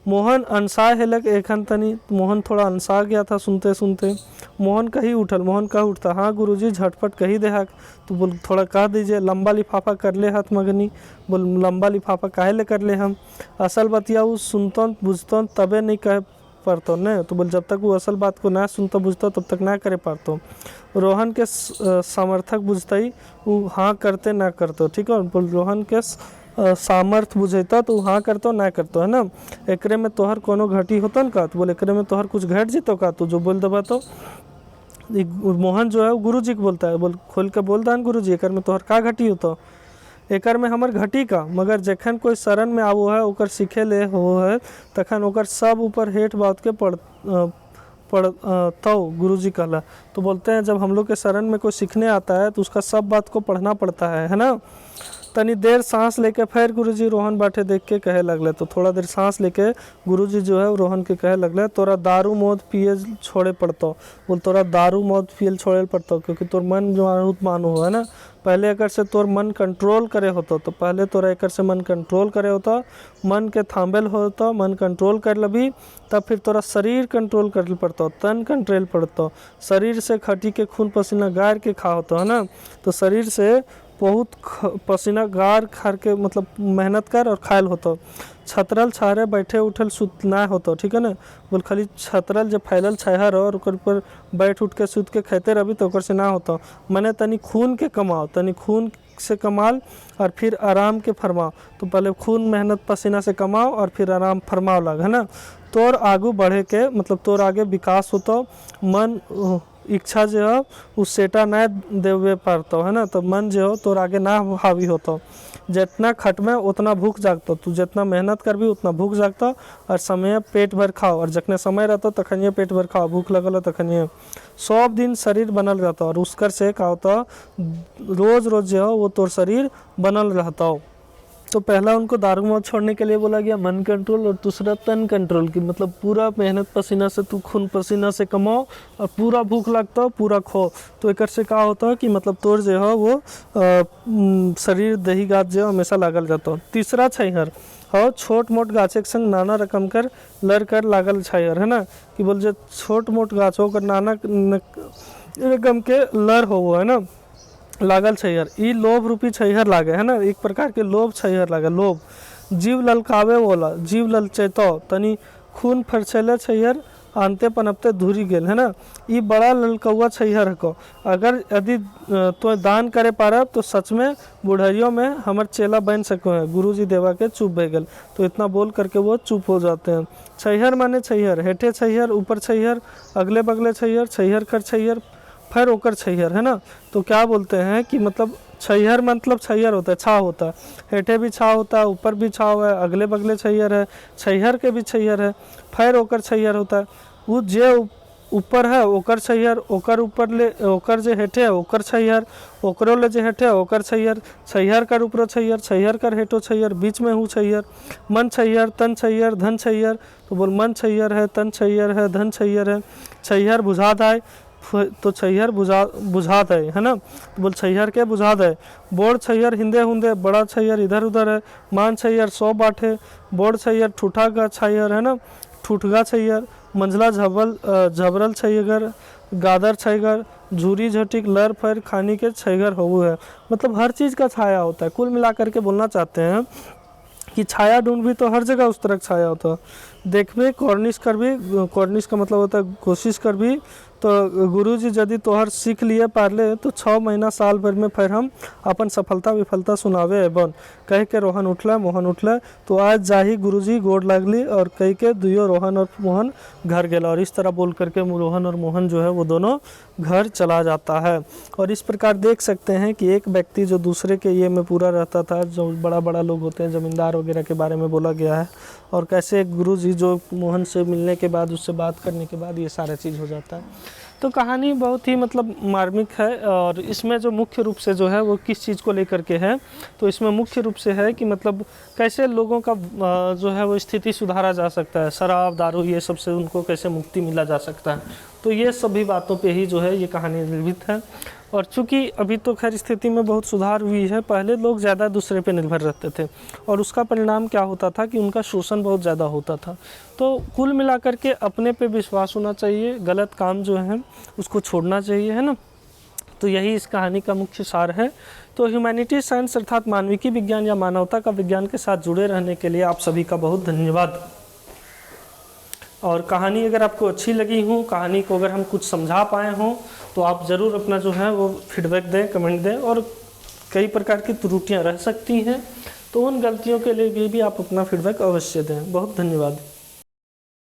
मोहन अनसा हेलक एखन तनी, मोहन थोड़ा अनसा गया था सुनते सुनते। मोहन कहीं उठल, मोहन कहा उठता, हाँ गुरुजी झटपट कही दे हाक। तो बोल थोड़ा कह दीजिए, लंबा लिफाफा कर ले हाथ मगनी। बोल लंबा लिफाफा काहे ले कर ले हम, असल बतियाऊ सुनतो बुझतो तबे नहीं कह पारतो न। तो बोल जब तक वो असल बात को ना सुनता बुझता तब तक ना करे पारतो। रोहन के समर्थक बुझता ही वो हाँ करते ना करतो, ठीक है। बोल रोहन के सामर्थ बुझेता तो हाँ करतो ना करतो, है ना। एकरे में तोहर कोनो घटी होता न का, तो बोले एकरे में तोहर कुछ घट जीतो का, तो जो बोल दबा। तो मोहन जो है वो गुरु जी को बोलता है, बोल खोल के बोल दान गुरु जी एकर में तोहर का घटी होता, एकर में हमर घटी का, मगर जखन कोई शरण में आवो है ओकर सीखे ले हो है तखन ओकर सब ऊपर हेठ बात के पढ़ता गुरुजी कहला। तो बोलते हैं जब हम लोग के शरण में कोई सीखने आता है तो उसका सब बात को पढ़ना पड़ता है ना। तनी देर सांस लेके फिर गुरुजी रोहन बैठे देख के कहे लगले। तो थोड़ा देर सांस लेके गुरुजी जो है रोहन के कहे लगले, तोरा दारू मौत पिए छोड़े पड़तो। बोल तोरा दारू मौत पिए छोड़े पड़तो क्योंकि तोर मन जो बहुत मानो है ना, पहले एकर से तोर मन कंट्रोल करे होतो। तो पहले तोरा एकर से मन कंट्रोल करे होता, मन के थांबेल होता, मन कंट्रोल कर लबी तब फिर तोरा शरीर कंट्रोल कर पड़तो, तन कंट्रोल पड़तो। शरीर से खटी के खून पसीना गार के खा होता है ना। तो शरीर से बहुत पसीना गार खार के मतलब मेहनत कर और खायल होतो। छतरल छारे बैठे उठल सुत ना होतो, ठीक है ना। बोल खाली छतरल जब फैलल छहर और ओकर ऊपर बैठ उठ के सुत के खेते रही तो ओकर से ना होता। मने तनी खून के कमाओ, तनी खून से कमाल और फिर आराम के फरमाओ। तो पहले खून मेहनत पसीना से कमाओ और फिर आराम फरमाओ लग, है ना। तोर आगू बढ़े के मतलब तोर आगे विकास होतो, मन इच्छा जो है उस सेटा ना देवे पारतो, है ना। तो मन जो हो तोर आगे ना हावी होतो। जितना खट में उतना भूख जागतो, तू जितना मेहनत करबी उतना भूख जागतो। और समय पेट भर खाओ और जखने समय रहता तखनिए पेट भर खाओ, भूख लगल तखनिए। सब दिन शरीर बनल रहता और उसकर से का होता रोज रोज जो है वो तोर शरीर बनल रहता। तो पहला उनको दारू मौत छोड़ने के लिए बोला गया मन कंट्रोल, और दूसरा तन कंट्रोल की मतलब पूरा मेहनत पसीना से तू खून पसीना से कमाओ और पूरा भूख लगता हो पूरा खो। तो एक से का होता है कि मतलब तोर जो है वो शरीर दही गात जो हमेशा लागल रहता हो। तीसरा छैहर हो छोट मोट गाछ के संग नाना रकम कर लड़ कर लागल छैहर, है ना। कि बोल जो छोट मोट गाछ हो कर नाना रकम के लड़ हो, है ना, लागल छैहर। ई लोभ रूपी छैहर लागे, है ना। एक प्रकार के लोभ छैहर लागे, लोभ। जीव ललकावे वाला, जीव ललचैतो तनी खून फरछैले छैहर आनते पनपते धुरी गेल, है ना। ई बड़ा ललकौआ छैहर को अगर यदि तो दान करे पारब तो सच में बुढ़ाइयों में हमर चेला बन सको है। गुरुजी देवा के चुप भे गेल। तो इतना बोल करके वो चुप हो जाते हैं। छैहर माने छैहर, हेठे छैहर, ऊपर छैहर, अगले बगले छैहर, छैहर कर छैहर, फिर ओकर छैहर, है ना। तो क्या बोलते हैं कि मतलब छैहर मतलब छैहर होता है, छा होता है, हेठे भी छा होता है, ऊपर भी छाव है, अगले बगले छैहर है, छैहर के भी छैहर है, फिर ओकर छैहर होता है। वो जे ऊपर है ओकर छैहर, ओकर ऊपर ले ओकर जे हेठे है ओकर छैहर, ओकरो ले जे हेठे है ओकर छैहर, छैहर कर ऊपरो छैहर, छैहर कर हेठो छैहर, बीच में हूँ छैहर। मन छैहर, तन छैहर, धन छैहर। तो बोल मन छैहर है, तन छैहर है, धन छैहर है। छैहर बुझात आए तो छैहर बुझात है ना। तो बोल छैहर के बुझात है। बोड़ छैहर हिंदे हुंदे, बड़ा छैहर इधर उधर है। मान छैहर 100 बाटे, बोड़ छैहर ठूठा का छैहर, है ना, ठूठगा छैहर। मंझला झबरल छैहर, गादर छैहर, झूरी झटिक लर फर खानी के छैहर हो है। मतलब हर चीज़ का छाया होता है। कुल मिलाकर के बोलना चाहते हैं कि छाया ढूंढ भी तो हर जगह उस तरह छाया होता है। देख भी कॉर्निश कर भी, कॉर्निश का मतलब होता है कोशिश कर भी तो गुरुजी यदि तोहर सीख लिए पारले तो 6 महीना साल भर में फिर हम अपन सफलता विफलता सुनावे एबन कह के रोहन उठला मोहन उठला। तो आज जाही गुरुजी गोड़ लागली और कह के दुयो रोहन और मोहन घर गेला, और इस तरह बोल करके रोहन और मोहन जो है वो दोनों घर चला जाता है। और इस प्रकार देख सकते हैं कि एक व्यक्ति जो दूसरे के ये में पूरा रहता था, जो बड़ा बड़ा लोग होते हैं ज़मींदार वगैरह के बारे में बोला गया है, और कैसे गुरुजी जो मोहन से मिलने के बाद उससे बात करने के बाद ये सारा चीज़ हो जाता है। तो कहानी बहुत ही मतलब मार्मिक है, और इसमें जो मुख्य रूप से जो है वो किस चीज़ को लेकर के है, तो इसमें मुख्य रूप से है कि मतलब कैसे लोगों का जो है वो स्थिति सुधारा जा सकता है, शराब दारू ये सब से उनको कैसे मुक्ति मिला जा सकता है। तो ये सभी बातों पे ही जो है ये कहानी निर्मित है। और चूँकि अभी तो खैर स्थिति में बहुत सुधार हुई है, पहले लोग ज़्यादा दूसरे पे निर्भर रहते थे और उसका परिणाम क्या होता था कि उनका शोषण बहुत ज़्यादा होता था। तो कुल मिलाकर के अपने पे विश्वास होना चाहिए, गलत काम जो है उसको छोड़ना चाहिए, है ना। तो यही इस कहानी का मुख्य सार है। तो ह्यूमैनिटी साइंस अर्थात मानविकी विज्ञान या मानवता का विज्ञान के साथ जुड़े रहने के लिए आप सभी का बहुत धन्यवाद। और कहानी अगर आपको अच्छी लगी हो, कहानी को अगर हम कुछ समझा पाए हों, तो आप ज़रूर अपना जो है वो फीडबैक दें, कमेंट दें। और कई प्रकार की त्रुटियां रह सकती हैं, तो उन गलतियों के लिए भी आप अपना फीडबैक अवश्य दें। बहुत धन्यवाद।